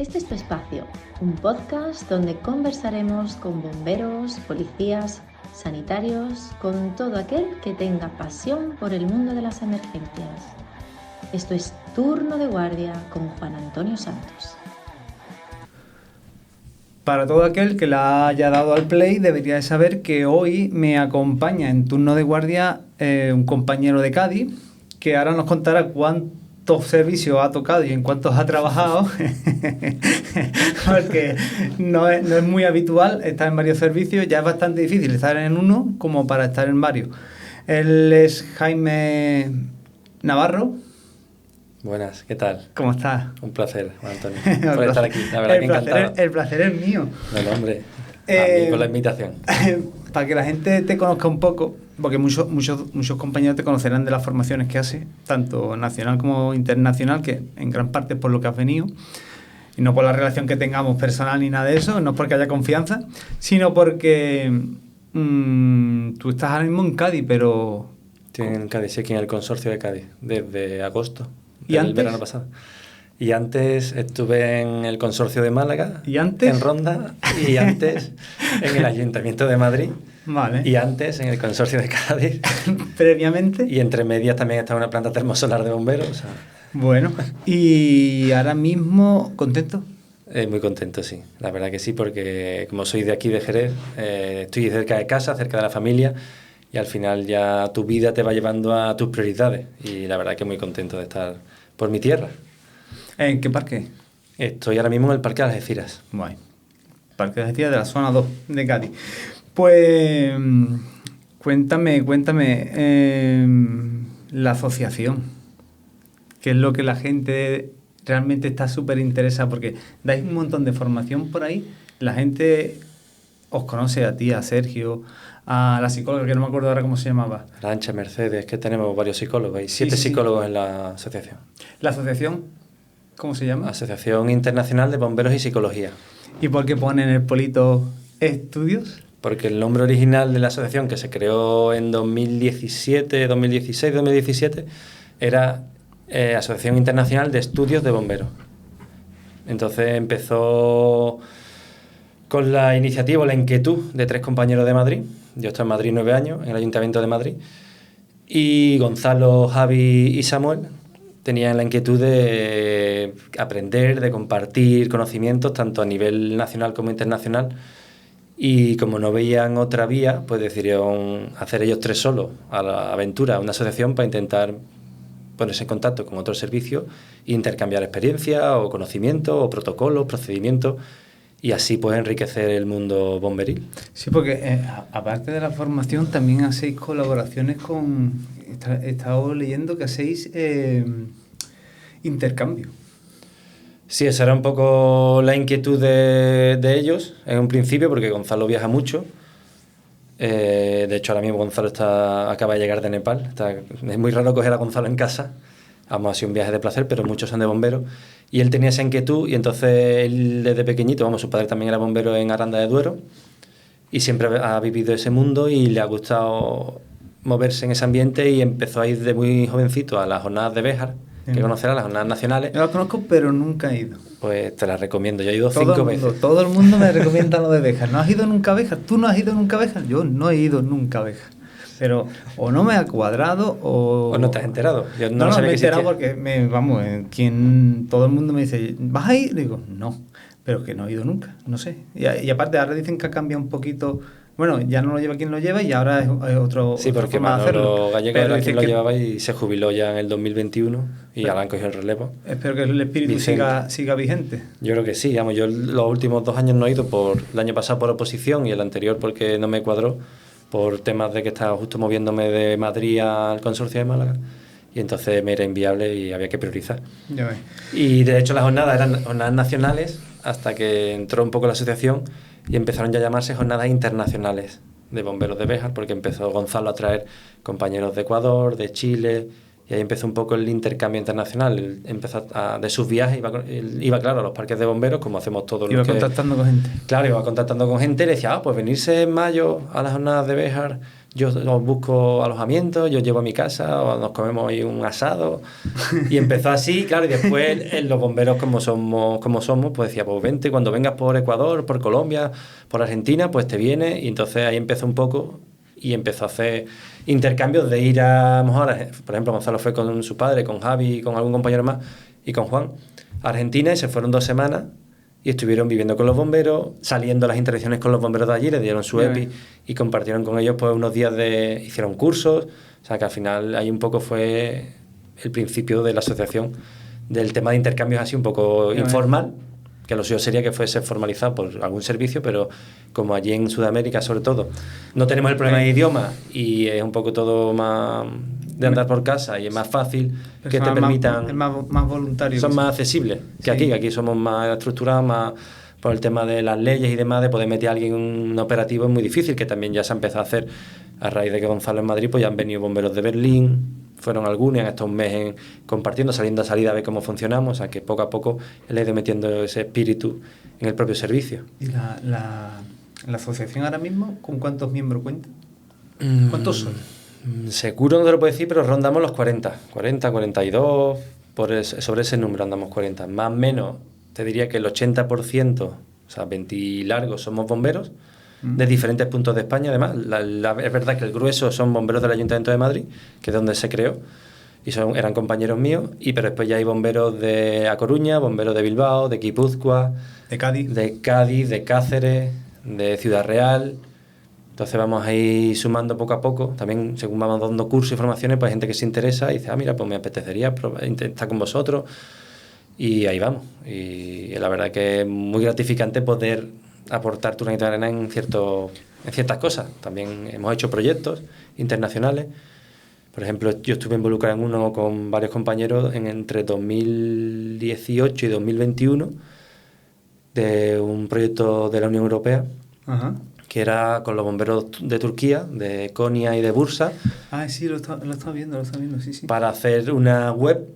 Este es tu espacio, un podcast donde conversaremos con bomberos, policías, sanitarios, con todo aquel que tenga pasión por el mundo de las emergencias. Esto es Turno de Guardia con Juan Antonio Santos. Para todo aquel que la haya dado al play, debería de saber que hoy me acompaña en turno de guardia un compañero de Cádiz, que ahora nos contará cuántos servicios ha tocado y en cuántos ha trabajado, porque no es muy habitual estar en varios servicios, ya es bastante difícil estar en uno como para estar en varios. Él es Jaime Navarro. Buenas, ¿qué tal? ¿Cómo estás? Un placer, Juan Antonio, por estar aquí. La verdad que encantado. El placer es mío. No, hombre, a mí por la invitación. Para que la gente te conozca un poco, porque muchos compañeros te conocerán de las formaciones que haces, tanto nacional como internacional, que en gran parte es por lo que has venido, y no por la relación que tengamos personal ni nada de eso, no es porque haya confianza, sino porque tú estás ahora mismo en Cádiz, pero... Estoy en Cádiz, sí, aquí en el consorcio de Cádiz, desde agosto. ¿Y antes? El verano pasado. Y antes estuve en el consorcio de Málaga. ¿Y antes? En Ronda. Y antes en el Ayuntamiento de Madrid. Vale. Y antes en el consorcio de Cádiz. Previamente. Y entre medias también estaba en una planta termosolar de bomberos. O sea. Bueno, y ahora mismo, ¿contento? Muy contento, sí. La verdad que sí, porque como soy de aquí, de Jerez, estoy cerca de casa, cerca de la familia. Y al final ya tu vida te va llevando a tus prioridades. Y la verdad que muy contento de estar por mi tierra. ¿En qué parque? Estoy ahora mismo en el Parque de Algeciras. Guay. Parque de Algeciras de la zona 2 de Cádiz. Pues cuéntame la asociación. ¿Qué es lo que la gente realmente está súper interesada? Porque dais un montón de formación por ahí. La gente os conoce a ti, a Sergio, a la psicóloga, que no me acuerdo ahora cómo se llamaba. Arancha, Mercedes, que tenemos varios psicólogos. Hay 7 psicólogos en la asociación. ¿La asociación cómo se llama? Asociación Internacional de Bomberos y Psicología. ¿Y por qué ponen el polito estudios? Porque el nombre original de la asociación, que se creó en 2017, era Asociación Internacional de Estudios de Bomberos. Entonces empezó con la iniciativa, la inquietud de 3 compañeros de Madrid. Yo estoy en Madrid 9 años, en el Ayuntamiento de Madrid. Y Gonzalo, Javi y Samuel tenían la inquietud de aprender, de compartir conocimientos, tanto a nivel nacional como internacional. Y como no veían otra vía, pues decidieron hacer ellos 3 solos a la aventura, una asociación para intentar ponerse en contacto con otros servicios e intercambiar experiencias o conocimientos o protocolos, procedimientos, y así pues enriquecer el mundo bomberil. Sí, porque aparte de la formación también hacéis colaboraciones con... He estado leyendo que hacéis intercambio. Sí, esa era un poco la inquietud de ellos en un principio, porque Gonzalo viaja mucho. De hecho, ahora mismo Gonzalo acaba de llegar de Nepal. Es muy raro coger a Gonzalo en casa. Ha sido un viaje de placer, pero muchos son de bomberos. Y él tenía esa inquietud, y entonces él desde pequeñito, su padre también era bombero en Aranda de Duero, y siempre ha vivido ese mundo y le ha gustado moverse en ese ambiente, y empezó a ir de muy jovencito a las jornadas de Béjar, que conocerás, las jornadas nacionales. Yo las conozco, pero nunca he ido. Pues te las recomiendo, yo he ido 5 veces. Todo el mundo me recomienda lo de Béjar. ¿No has ido nunca a Béjar? ¿Tú no has ido nunca a Béjar? Yo no he ido nunca a Béjar. Pero o no me ha cuadrado o no te has enterado. Yo no me he enterado porque todo el mundo me dice, ¿vas a ir? Le digo, no, pero que no he ido nunca, no sé. Y aparte ahora dicen que ha cambiado un poquito. Bueno, ya no lo lleva quien lo lleva y ahora es otro. Sí, porque Manolo Gallego era quien lo llevaba y se jubiló ya en el 2021 y ahora han cogido el relevo. Espero que el espíritu siga vigente. Yo creo que sí. Yo los últimos 2 años no he ido, el año pasado por oposición y el anterior porque no me cuadró, por temas de que estaba justo moviéndome de Madrid al consorcio de Málaga, y entonces me era inviable y había que priorizar. Y de hecho las jornadas eran jornadas nacionales hasta que entró un poco la asociación y empezaron ya a llamarse jornadas internacionales de bomberos de Béjar, porque empezó Gonzalo a traer compañeros de Ecuador, de Chile, y ahí empezó un poco el intercambio internacional. Él empezó de sus viajes, iba claro a los parques de bomberos, como hacemos todos los que... Iba contactando con gente. Claro, iba contactando con gente y le decía, pues venirse en mayo a las jornadas de Béjar, yo os busco alojamiento, yo os llevo a mi casa, o nos comemos ahí un asado. Y empezó así, claro, y después los bomberos como somos, pues decía, pues vente, cuando vengas por Ecuador, por Colombia, por Argentina, pues te vienes. Y entonces ahí empezó un poco y empezó a hacer intercambios de ir a, mejor, por ejemplo, Gonzalo fue con su padre, con Javi, con algún compañero más, y con Juan, a Argentina, y se fueron 2 semanas. Y estuvieron viviendo con los bomberos, saliendo a las interacciones con los bomberos de allí, les dieron su EPI y compartieron con ellos pues unos días hicieron cursos. O sea que al final ahí un poco fue el principio de la asociación, del tema de intercambios así un poco informal, que lo suyo sería que fuese formalizado por algún servicio, pero como allí en Sudamérica sobre todo no tenemos el problema de idioma y es un poco todo más de andar por casa y es más fácil que te permitan... Es más voluntario. Son más accesibles que aquí, que aquí somos más estructurados, más por el tema de las leyes y demás, de poder meter a alguien en un operativo es muy difícil, que también ya se ha empezado a hacer a raíz de que Gonzalo en Madrid, pues ya han venido bomberos de Berlín, fueron algunos, han estado un mes compartiendo, saliendo a salida a ver cómo funcionamos, o sea que poco a poco él ha ido metiendo ese espíritu en el propio servicio. ¿Y la asociación ahora mismo con cuántos miembros cuenta? ¿Cuántos son? Seguro no te lo puedo decir, pero rondamos los 40, 42, sobre ese número andamos 40. Más o menos, te diría que el 80%, o sea, 20 y largos, somos bomberos de diferentes puntos de España. Además, es verdad que el grueso son bomberos del Ayuntamiento de Madrid, que es donde se creó, y eran compañeros míos, pero después ya hay bomberos de A Coruña, bomberos de Bilbao, de Guipúzcoa, de Cádiz, de Cáceres, de Ciudad Real. Entonces vamos a ir sumando poco a poco, también según vamos dando cursos y formaciones, pues hay gente que se interesa y dice, mira, pues me apetecería estar con vosotros, y ahí vamos. Y la verdad que es muy gratificante poder aportar tu granito de arena en ciertas cosas. También hemos hecho proyectos internacionales. Por ejemplo, yo estuve involucrado en uno con varios compañeros entre 2018 y 2021 de un proyecto de la Unión Europea. Ajá. Que era con los bomberos de Turquía, de Konya y de Bursa. Sí, lo estaba viendo, sí. Para hacer una web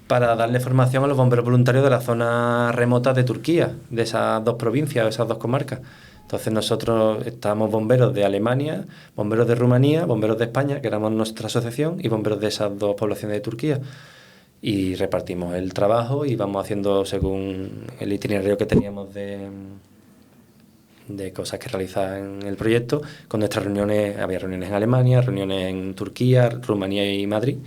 para darle formación a los bomberos voluntarios de las zonas remotas de Turquía, de esas 2 provincias, de esas 2 comarcas. Entonces nosotros estábamos bomberos de Alemania, bomberos de Rumanía, bomberos de España, que éramos nuestra asociación, y bomberos de esas 2 poblaciones de Turquía. Y repartimos el trabajo y vamos haciendo según el itinerario que teníamos de cosas que realizar en el proyecto. Con nuestras reuniones, había reuniones en Alemania, reuniones en Turquía, Rumanía y Madrid.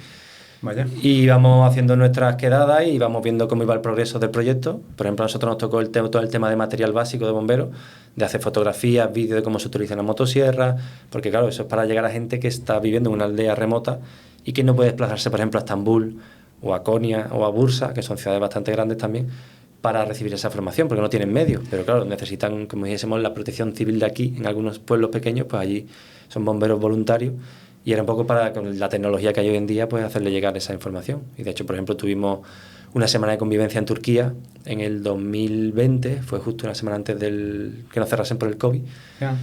Vaya. Y íbamos haciendo nuestras quedadas y íbamos viendo cómo iba el progreso del proyecto. Por ejemplo, a nosotros nos tocó todo el tema de material básico de bomberos, de hacer fotografías, vídeos de cómo se utiliza la motosierra, porque claro, eso es para llegar a gente que está viviendo en una aldea remota y que no puede desplazarse, por ejemplo, a Estambul o a Konya o a Bursa, que son ciudades bastante grandes también, para recibir esa formación, porque no tienen medios, pero claro, necesitan, como dijésemos, la protección civil de aquí. En algunos pueblos pequeños, pues allí son bomberos voluntarios, y era un poco para, con la tecnología que hay hoy en día, pues hacerle llegar esa información. Y de hecho, por ejemplo, tuvimos una semana de convivencia en Turquía en el 2020, fue justo una semana antes que nos cerrasen por el COVID. Yeah.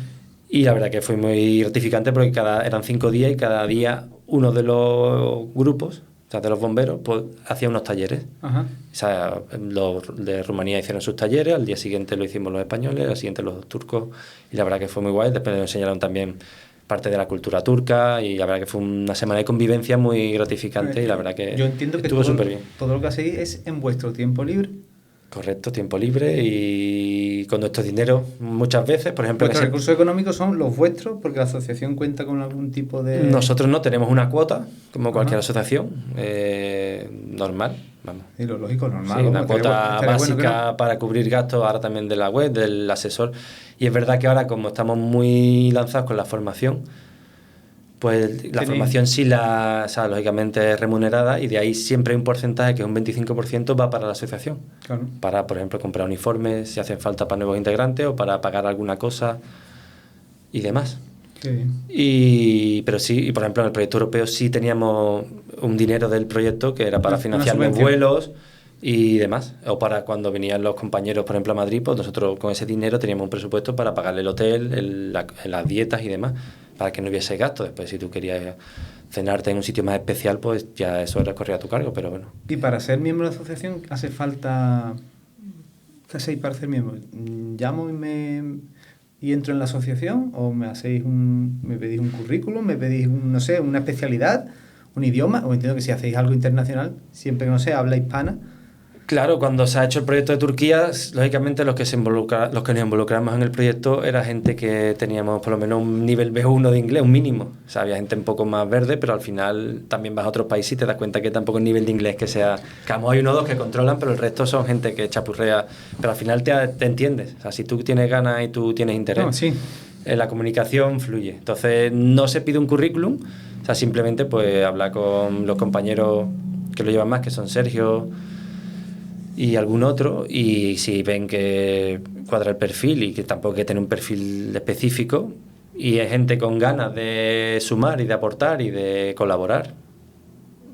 Y la verdad que fue muy gratificante, porque eran 5 días y cada día uno de los grupos, o sea, de los bomberos, pues hacía unos talleres. Ajá. O sea, los de Rumanía hicieron sus talleres, al día siguiente lo hicimos los españoles, al siguiente los turcos, y la verdad que fue muy guay. Después nos enseñaron también parte de la cultura turca, y la verdad que fue una semana de convivencia muy gratificante, y la verdad que yo entiendo que estuvo súper bien. Todo lo que hacéis es en vuestro tiempo libre. Correcto, tiempo libre y con nuestro dinero muchas veces, por ejemplo... Vuestros recursos económicos son los vuestros, porque la asociación cuenta con algún tipo de... Nosotros no tenemos una cuota, como cualquier asociación, normal, vamos. Y lo lógico, normal. Sí, una cuota básica bueno no. para cubrir gastos ahora también de la web, del asesor. Y es verdad que ahora, como estamos muy lanzados con la formación, pues la formación sí o sea, lógicamente es remunerada, y de ahí siempre hay un porcentaje, que es un 25%, va para la asociación. Claro. Para, por ejemplo, comprar uniformes si hacen falta para nuevos integrantes, o para pagar alguna cosa y demás. Qué bien. Pero sí, y por ejemplo en el proyecto europeo sí teníamos un dinero del proyecto que era para financiar los vuelos y demás, o para cuando venían los compañeros, por ejemplo, a Madrid, pues nosotros con ese dinero teníamos un presupuesto para pagarle el hotel, las dietas y demás, para que no hubiese gasto. Después, si tú querías cenarte en un sitio más especial, pues ya eso recorría a tu cargo, pero bueno. Y para ser miembro de la asociación hace falta... ¿Qué hacéis para ser miembro? Llamo y y entro en la asociación? ¿O me pedís un currículum, me pedís, no sé, una especialidad, un idioma? O entiendo que si hacéis algo internacional, siempre que no sé, habla hispana. Claro, cuando se ha hecho el proyecto de Turquía, lógicamente los que nos involucramos en el proyecto era gente que teníamos por lo menos un nivel B1 de inglés, un mínimo. O sea, había gente un poco más verde, pero al final también vas a otros países y te das cuenta que tampoco el nivel de inglés que sea... Que a lo mejor hay uno o dos que controlan, pero el resto son gente que chapurrea. Pero al final te entiendes. O sea, si tú tienes ganas y tú tienes interés, No, sí. la comunicación fluye. Entonces, no se pide un currículum, o sea, simplemente pues hablar con los compañeros que lo llevan más, que son Sergio y algún otro, y si ven que cuadra el perfil y que tampoco hay que tener un perfil específico y hay gente con ganas de sumar y de aportar y de colaborar,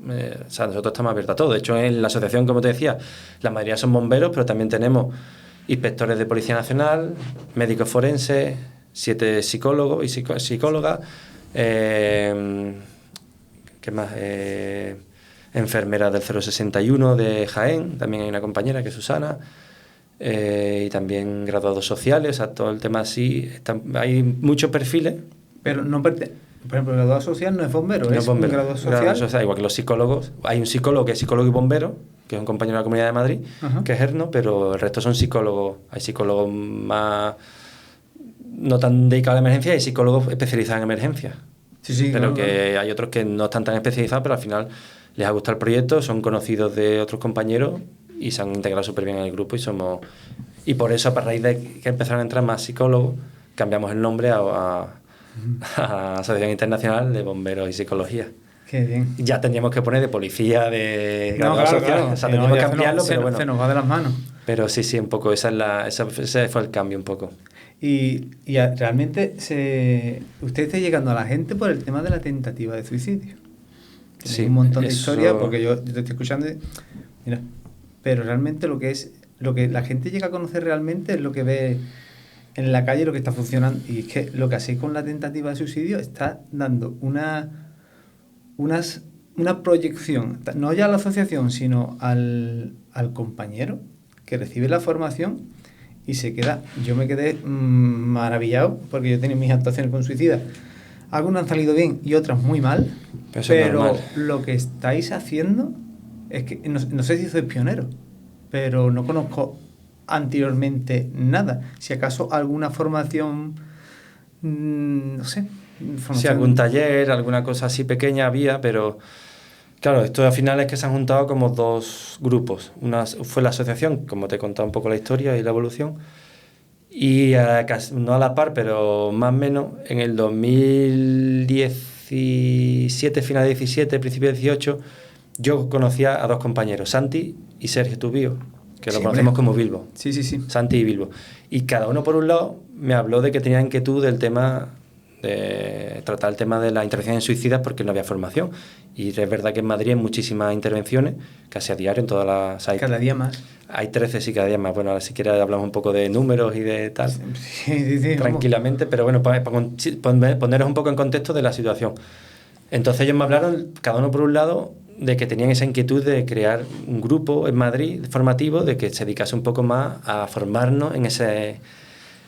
o sea, nosotros estamos abiertos a todo. De hecho, en la asociación, como te decía, la mayoría son bomberos, pero también tenemos inspectores de Policía Nacional, médicos forenses, 7 psicólogos y psicólogas, ¿qué más? Enfermera del 061 de Jaén, también hay una compañera que es Susana, y también graduados sociales, o sea, todo el tema así, hay muchos perfiles. Pero no por ejemplo, el graduado social no es bombero, No es bombero, un graduado social. igual que los psicólogos. Hay un psicólogo que es psicólogo y bombero, que es un compañero de la Comunidad de Madrid, Ajá. que es Erno, pero el resto son psicólogos. Hay psicólogos más no tan dedicados a la emergencia y psicólogos especializados en emergencia. Sí, pero claro, que claro. hay otros que no están tan especializados, pero al final les ha gustado el proyecto, son conocidos de otros compañeros y se han integrado súper bien en el grupo y por eso, a raíz de que empezaron a entrar más psicólogos, cambiamos el nombre a Asociación Internacional de Bomberos y Psicología. Qué bien. Ya tendríamos que poner de policía, de No, graduado claro, social, claro. o sea, Que no, tendríamos que ya ampliarlo, pero bueno. se nos va de las manos. Pero sí, un poco, ese fue el cambio un poco. Y realmente usted está llegando a la gente por el tema de la tentativa de suicidio. Sí, Hay un montón de eso... historias, porque yo te estoy escuchando y, mira, pero realmente lo que la gente llega a conocer realmente es lo que ve en la calle, lo que está funcionando. Y es que lo que hacéis con la tentativa de suicidio está dando una proyección, no ya a la asociación, sino al compañero que recibe la formación y se queda. Yo me quedé maravillado, porque yo he tenido mis actuaciones con suicidas. Algunas han salido bien y otras muy mal, pero lo que estáis haciendo es que, no sé si sois pionero, pero no conozco anteriormente nada. Si acaso alguna formación, no sé. Sí, algún taller, alguna cosa así pequeña había, pero claro, esto al final es que se han juntado como dos grupos. Una fue la asociación, como te he contado un poco la historia y la evolución, y no a la par, pero más o menos, en el 2017, final de 17, principio de 18, yo conocía a dos compañeros, Santi y Sergio Tubío, que lo conocemos como Bilbo. Sí. Santi y Bilbo. Y cada uno por un lado me habló de que tenía inquietud del tema de tratar el tema de la intervención en suicidas porque no había formación. Y es verdad que en Madrid hay muchísimas intervenciones, casi a diario en todas las... Cada día más. Hay 13, sí, cada día más. Bueno, ahora si quieres hablamos un poco de números y de tal. Sí, tranquilamente, pero bueno, para poneros un poco en contexto de la situación. Entonces ellos me hablaron, cada uno por un lado, de que tenían esa inquietud de crear un grupo en Madrid formativo, de que se dedicase un poco más a formarnos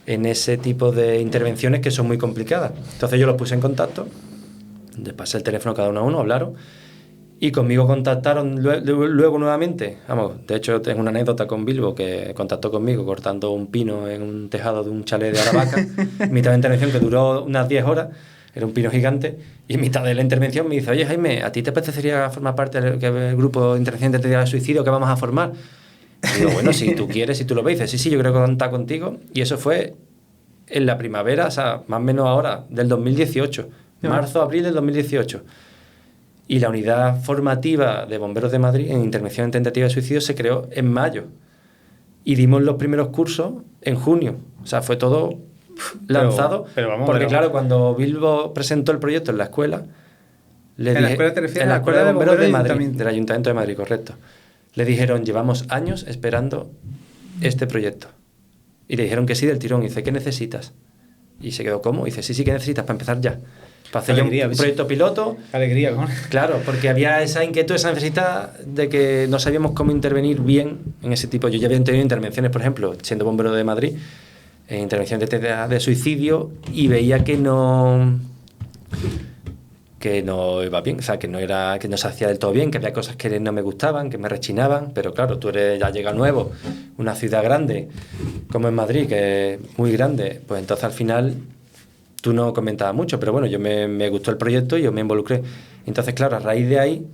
en ese tipo de intervenciones que son muy complicadas. Entonces yo los puse en contacto, les pasé el teléfono a cada uno a uno, hablaron, y conmigo contactaron luego nuevamente. Vamos, de hecho tengo una anécdota con Bilbo, que contactó conmigo cortando un pino en un tejado de un chalet de Aravaca, mitad de intervención que duró unas 10 horas, era un pino gigante, y en mitad de la intervención me dice: oye Jaime, ¿a ti te apetecería formar parte del grupo de intervención de tentativa de suicidio que vamos a formar? Y digo, bueno, si tú quieres, si tú lo ves. Dice, sí, yo creo que contar contigo. Y eso fue en la primavera, o sea, más o menos ahora, del 2018. Marzo, abril del 2018. Y la unidad formativa de Bomberos de Madrid en intervención en tentativa de suicidio se creó en mayo. Y dimos los primeros cursos en junio. O sea, fue todo lanzado. Porque claro, cuando Bilbo presentó el proyecto en la escuela... ¿En la escuela te refieres? En la escuela de Bomberos de Madrid, Ayuntamiento. del Ayuntamiento de Madrid, correcto. Le dijeron, llevamos años esperando este proyecto. Y le dijeron que sí del tirón. Y dice, ¿qué necesitas? Y se quedó, ¿cómo? Y dice, sí, ¿qué necesitas para empezar ya? Para hacer un proyecto piloto. Qué alegría, ¿no? Claro, porque había esa inquietud, esa necesidad de que no sabíamos cómo intervenir bien en ese tipo. Yo ya había tenido intervenciones, por ejemplo, siendo bombero de Madrid, en intervención de suicidio y veía que no iba bien, o sea, que no se hacía del todo bien, que había cosas que no me gustaban, que me rechinaban, pero claro, tú ya llegas nuevo, una ciudad grande, como en Madrid, que es muy grande, pues entonces al final tú no comentabas mucho, pero bueno, me gustó el proyecto y yo me involucré. Entonces, claro, a raíz de ahí,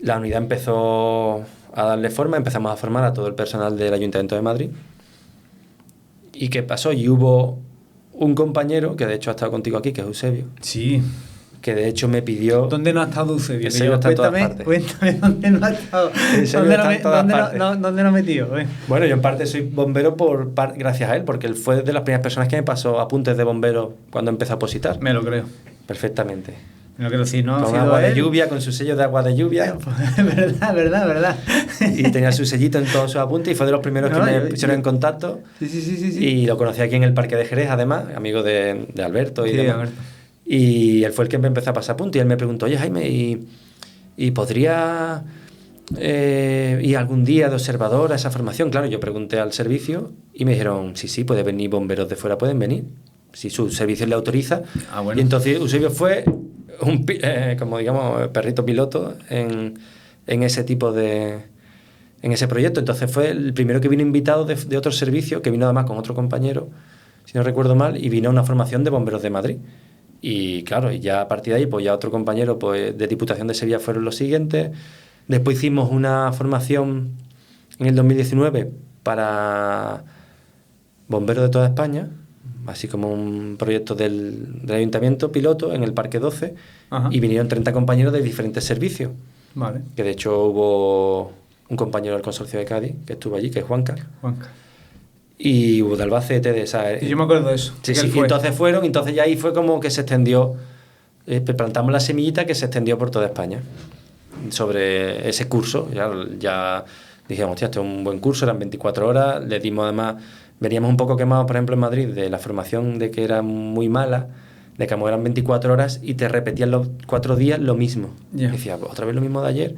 la unidad empezó a darle forma, empezamos a formar a todo el personal del Ayuntamiento de Madrid. ¿Y qué pasó? Y hubo un compañero, que de hecho ha estado contigo aquí, que es Eusebio. Sí. Que de hecho me pidió... ¿Dónde no ha estado Eusebio? Eusebio está en todas partes. Cuéntame dónde no ha estado. ¿Dónde no ha metido? Bueno, yo en parte soy bombero gracias a él, porque él fue de las primeras personas que me pasó apuntes de bombero cuando empecé a opositar. Me lo creo. Perfectamente. Me lo creo, sí, ¿no? Con agua de lluvia, con su sello de agua de lluvia. verdad. Y tenía su sellito en todos sus apuntes y fue de los primeros que me pusieron en contacto. Sí. Y lo conocí aquí en el Parque de Jerez, además, amigo de Alberto y demás. Alberto. Y él fue el que me empezó a pasar apuntes y él me preguntó, oye Jaime, ¿y podría ir algún día de observador a esa formación? Claro, yo pregunté al servicio y me dijeron, sí, puede venir, bomberos de fuera pueden venir, si su servicio le autoriza. Bueno. Y entonces Eusebio fue como digamos, perrito piloto en ese tipo en ese proyecto. Entonces fue el primero que vino invitado de otro servicio, que vino además con otro compañero, si no recuerdo mal, y vino a una formación de bomberos de Madrid. Y claro, y ya a partir de ahí, pues ya otro compañero pues, de Diputación de Sevilla fueron los siguientes. Después hicimos una formación en el 2019 para bomberos de toda España, así como un proyecto del Ayuntamiento piloto en el Parque 12. Ajá. Y vinieron 30 compañeros de diferentes servicios. Vale. Que de hecho hubo un compañero del Consorcio de Cádiz que estuvo allí, que es Juanca. Y hubo de Albacete, de esa... Y yo me acuerdo de eso. Sí, entonces ya ahí fue como que se extendió, plantamos la semillita que se extendió por toda España sobre ese curso. Ya dijimos, hostia, este es un buen curso, eran 24 horas, le dimos además, veníamos un poco quemados, por ejemplo, en Madrid, de la formación de que era muy mala, de que como eran 24 horas y te repetían los 4 días lo mismo. Yeah. Decía, otra vez lo mismo de ayer.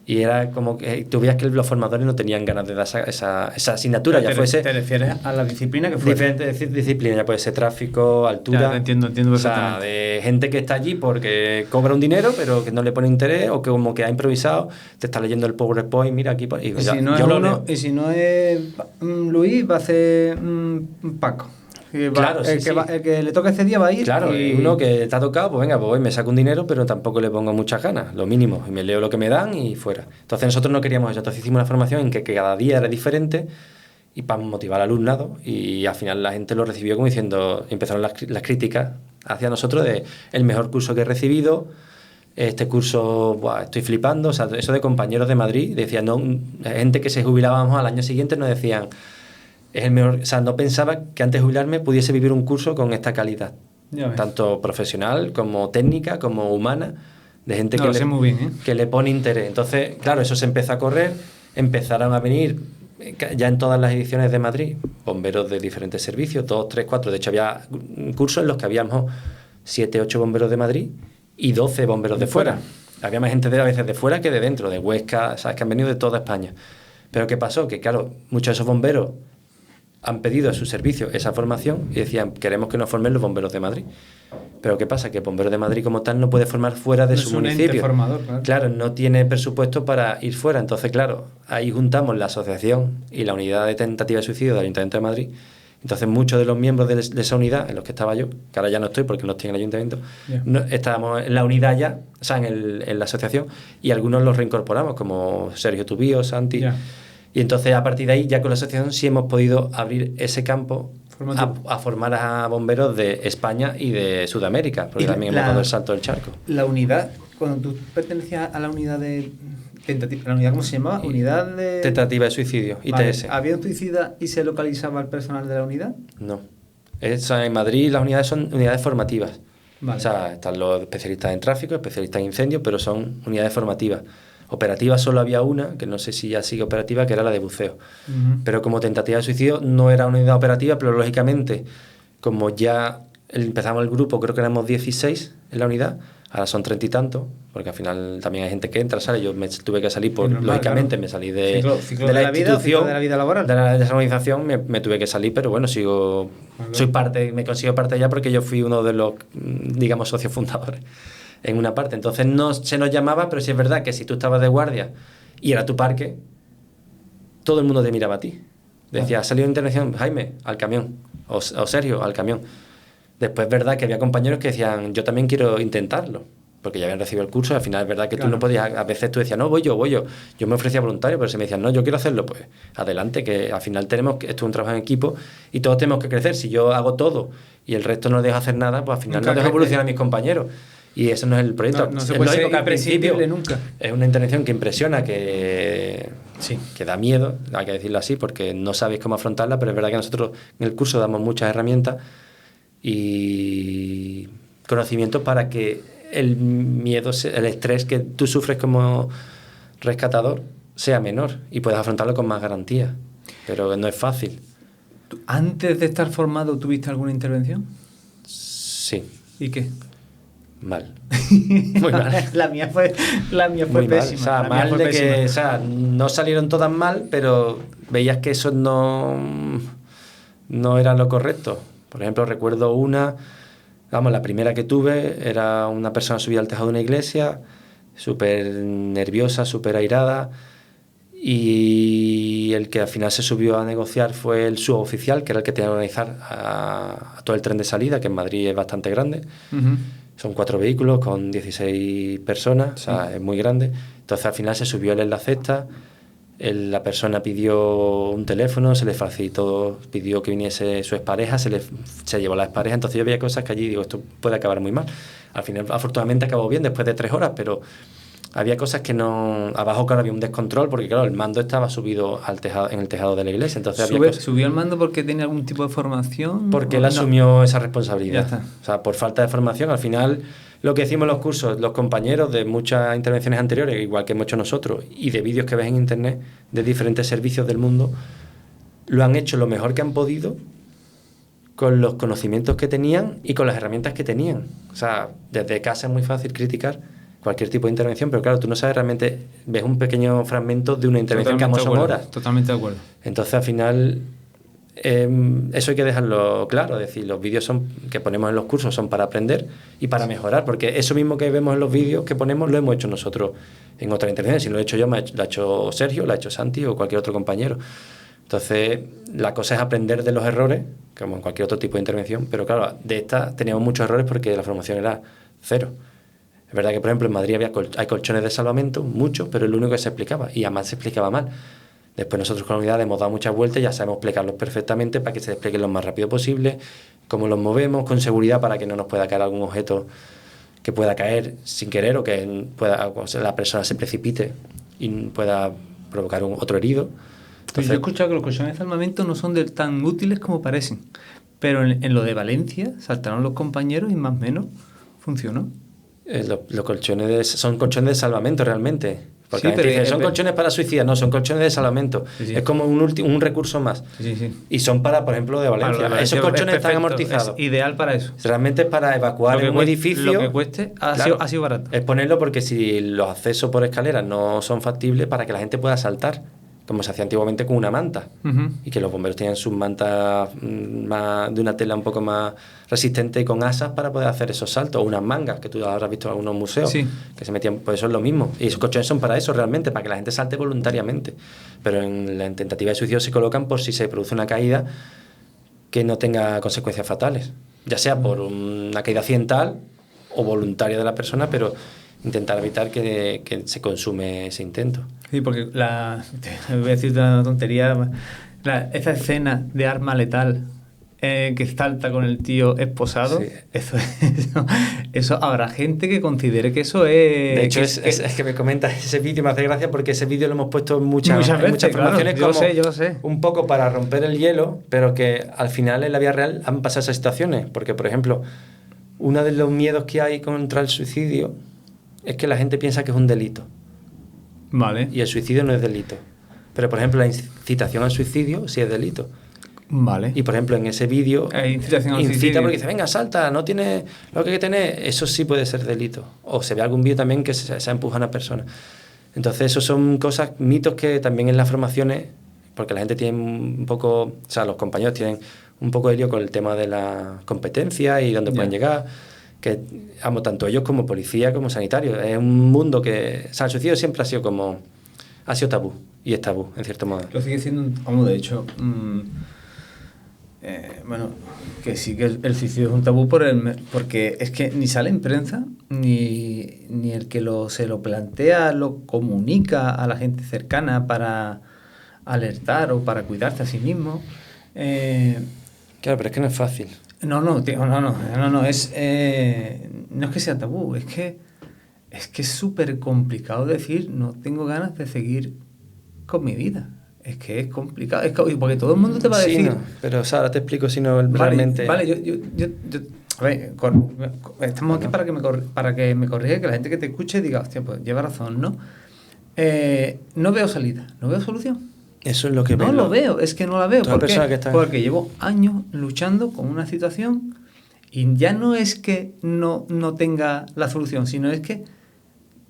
Y era como que tú veías que los formadores no tenían ganas de dar esa asignatura. ¿Te refieres a la disciplina que fue? Diferentes disciplinas, ya puede ser tráfico, altura. Ya, entiendo perfectamente. O sea, de gente que está allí porque cobra un dinero, pero que no le pone interés, o que como que ha improvisado, te está leyendo el PowerPoint, mira aquí. Y si no es Luis, va a ser Paco. Claro, el que le toca ese día va a ir. Claro, y uno que te ha tocado, pues venga, pues hoy me saco un dinero, pero tampoco le pongo muchas ganas, lo mínimo, y me leo lo que me dan y fuera. Entonces nosotros no queríamos eso, entonces hicimos una formación en que cada día era diferente y para motivar al alumnado, y al final la gente lo recibió como diciendo, empezaron las críticas hacia nosotros de el mejor curso que he recibido, este curso, estoy flipando, o sea, eso de compañeros de Madrid, decían, no, gente que se jubilábamos al año siguiente nos decían, es el mejor, o sea, no pensaba que antes de jubilarme pudiese vivir un curso con esta calidad, tanto profesional como técnica, como humana, de gente que le pone interés. Entonces, claro, eso se empezó a correr, empezaron a venir ya en todas las ediciones de Madrid bomberos de diferentes servicios, 2, 3, 4, de hecho había cursos en los que habíamos 7, 8 bomberos de Madrid y 12 bomberos de fuera. Había más gente a veces de fuera que de dentro, de Huesca, sabes, que han venido de toda España. Pero ¿qué pasó? Que claro, muchos de esos bomberos han pedido a su servicio esa formación y decían, queremos que nos formen los bomberos de Madrid. Pero ¿qué pasa? Que el bombero de Madrid como tal no puede formar fuera de su municipio. Formador, claro, no tiene presupuesto para ir fuera. Entonces, claro, ahí juntamos la asociación y la unidad de tentativa de suicidio del Ayuntamiento de Madrid. Entonces, muchos de los miembros de esa unidad, en los que estaba yo, que ahora ya no estoy porque no estoy en el Ayuntamiento, estábamos en la unidad ya, o sea, en la asociación, y algunos los reincorporamos, como Sergio Tubío, Santi... Y entonces, a partir de ahí, ya con la asociación sí hemos podido abrir ese campo a formar a bomberos de España y de Sudamérica, porque también hemos dado el salto del charco. La unidad, cuando tú pertenecías a la unidad de tentativa, ¿la unidad cómo se llamaba? Unidad de... Tentativa de suicidio, ITS. Vale. ¿Había un suicida y se localizaba el personal de la unidad? No. En Madrid las unidades son unidades formativas. Vale. O sea, están los especialistas en tráfico, especialistas en incendios, pero son unidades formativas. Operativa solo había una, que no sé si ya sigue operativa, que era la de buceo. Pero como tentativa de suicidio no era una unidad operativa, pero lógicamente, como ya empezamos el grupo, creo que éramos 16 en la unidad, Ahora son 30 y tantos, porque al final también hay gente que entra, sale. Yo me tuve que salir, normal, lógicamente, claro. me salí de Ciclo de la de la vida, institución, ciclo de la vida laboral. de esa organización, me tuve que salir, pero bueno, sigo, Claro. soy parte, me consigo parte ya porque yo fui uno de los, digamos, socios fundadores en una parte. Entonces no se nos llamaba, pero sí es verdad que si tú estabas de guardia y era tu parque, todo el mundo te miraba a ti. Decía, ha salido en intervención, Jaime, al camión, o Sergio, al camión. Después es verdad que había compañeros que decían, yo también quiero intentarlo, porque ya habían recibido el curso y al final es verdad que tú no podías, a veces tú decías, no, voy yo. Yo me ofrecía voluntario, pero si me decían, no, yo quiero hacerlo, pues adelante, que al final esto es un trabajo en equipo y todos tenemos que crecer. Si yo hago todo y el resto no deja hacer nada, pues al final no dejo evolucionar a mis compañeros. Y eso no es el proyecto. No se puede ser imprescindible nunca. Es una intervención que impresiona, que da miedo, hay que decirlo así, porque no sabéis cómo afrontarla, pero es verdad que nosotros en el curso damos muchas herramientas y conocimientos para que el miedo, el estrés que tú sufres como rescatador sea menor y puedas afrontarlo con más garantía. Pero no es fácil. ¿Antes de estar formado tuviste alguna intervención? Sí. ¿Y qué? Mal. Muy mal. La mía fue muy pésima. Mal. O sea, no salieron todas mal, pero veías que eso no era lo correcto. Por ejemplo, recuerdo la primera que tuve era una persona subida al tejado de una iglesia, súper nerviosa, súper airada, y el que al final se subió a negociar fue el suboficial, que era el que tenía que organizar a todo el tren de salida, que en Madrid es bastante grande. Uh-huh. Son 4 vehículos con 16 personas, o sea, es muy grande. Entonces al final se subió él en la cesta, la persona pidió un teléfono, se le facilitó, pidió que viniese su expareja, se llevó la expareja. Entonces yo veía cosas que allí digo, esto puede acabar muy mal. Al final afortunadamente acabó bien después de 3 horas, pero había cosas que no... Abajo, claro, había un descontrol porque, claro, el mando estaba subido en el tejado de la iglesia. Entonces ¿Subió el mando porque tenía algún tipo de formación? Porque él asumió esa responsabilidad. Ya está. O sea, por falta de formación, al final, lo que decimos en los cursos, los compañeros de muchas intervenciones anteriores, igual que hemos hecho nosotros, y de vídeos que ves en internet de diferentes servicios del mundo, lo han hecho lo mejor que han podido con los conocimientos que tenían y con las herramientas que tenían. O sea, desde casa es muy fácil criticar cualquier tipo de intervención, pero claro, tú no sabes realmente, ves un pequeño fragmento de una intervención que ambos son horas. Totalmente de acuerdo. Entonces, al final, eso hay que dejarlo claro, es decir, los vídeos que ponemos en los cursos son para aprender y para mejorar, porque eso mismo que vemos en los vídeos que ponemos lo hemos hecho nosotros en otras intervenciones. Si no lo he hecho yo, lo ha hecho Sergio, lo ha hecho Santi o cualquier otro compañero. Entonces, la cosa es aprender de los errores, como en cualquier otro tipo de intervención, pero claro, de esta teníamos muchos errores porque la formación era 0. Es verdad que, por ejemplo, en Madrid hay colchones de salvamento, muchos, pero es lo único que se explicaba, y además se explicaba mal. Después nosotros con la unidad hemos dado muchas vueltas y ya sabemos explicarlos perfectamente para que se desplieguen lo más rápido posible, cómo los movemos, con seguridad para que no nos pueda caer algún objeto que pueda caer sin querer o que la persona se precipite y pueda provocar otro herido. Entonces, yo he escuchado que los colchones de salvamento no son tan útiles como parecen, pero en lo de Valencia saltaron los compañeros y más o menos funcionó. Los colchones son colchones de salvamento realmente. Porque sí, pero dice, son colchones para suicidas, no, son colchones de salvamento. Sí. Es como un recurso más. Sí. Y son para, por ejemplo, de Valencia. Esos colchones están amortizados. Es ideal para eso. Realmente es para evacuar un edificio. Lo que cueste ha sido barato. Es ponerlo porque si los accesos por escaleras no son factibles, para que la gente pueda saltar, como se hacía antiguamente con una manta. Uh-huh. Y que los bomberos tenían sus mantas de una tela un poco más resistente y con asas para poder hacer esos saltos, o unas mangas que tú habrás visto en algunos museos que se metían, pues eso es lo mismo, y esos colchones son para eso realmente, para que la gente salte voluntariamente, pero en la tentativa de suicidio se colocan por si se produce una caída que no tenga consecuencias fatales, ya sea por una caída accidental o voluntaria de la persona, pero intentar evitar que se consume ese intento. Sí, porque voy a decir una tontería, esa escena de arma letal que salta con el tío esposado, eso habrá gente que considere que eso es... De hecho, es que me comentas ese vídeo, me hace gracia porque ese vídeo lo hemos puesto en muchas formaciones, claro, yo lo sé. Un poco para romper el hielo, pero que al final en la vida real han pasado esas situaciones, porque por ejemplo, uno de los miedos que hay contra el suicidio es que la gente piensa que es un delito. Vale. Y el suicidio no es delito. Pero, por ejemplo, la incitación al suicidio sí es delito. Vale. Y por ejemplo, en ese vídeo incitación al incita suicidio. porque dice, venga, salta, no tienes lo que hay que tener. Eso sí puede ser delito. O se ve algún vídeo también que se empuja a una persona. Entonces, eso son cosas, mitos que también en las formaciones, porque la gente tiene un poco, o sea, los compañeros tienen un poco de lío con el tema de la competencia y dónde pueden llegar, que amo tanto ellos como policía como sanitarios. Es un mundo que, o sea, el suicidio siempre ha sido tabú, y es tabú, en cierto modo. Lo sigue siendo, de hecho, bueno, que sí que el suicidio es un tabú porque es que ni sale en prensa, ni el que se lo plantea lo comunica a la gente cercana para alertar o para cuidarse a sí mismo. Claro, pero es que no es fácil. No, tío, no, es no es que sea tabú, es que es súper complicado decir no tengo ganas de seguir con mi vida. Es que es complicado, porque todo el mundo te va a decir... Sí, no, pero o sea, ahora te explico si no realmente... Vale, yo a ver, estamos aquí para que me corrija, que la gente que te escuche diga, hostia, pues lleva razón, ¿no? No veo salida, no veo solución. Eso es lo que no lo veo, es que no la veo. ¿Por qué? Porque llevo años luchando con una situación y ya no es que no tenga la solución, sino es que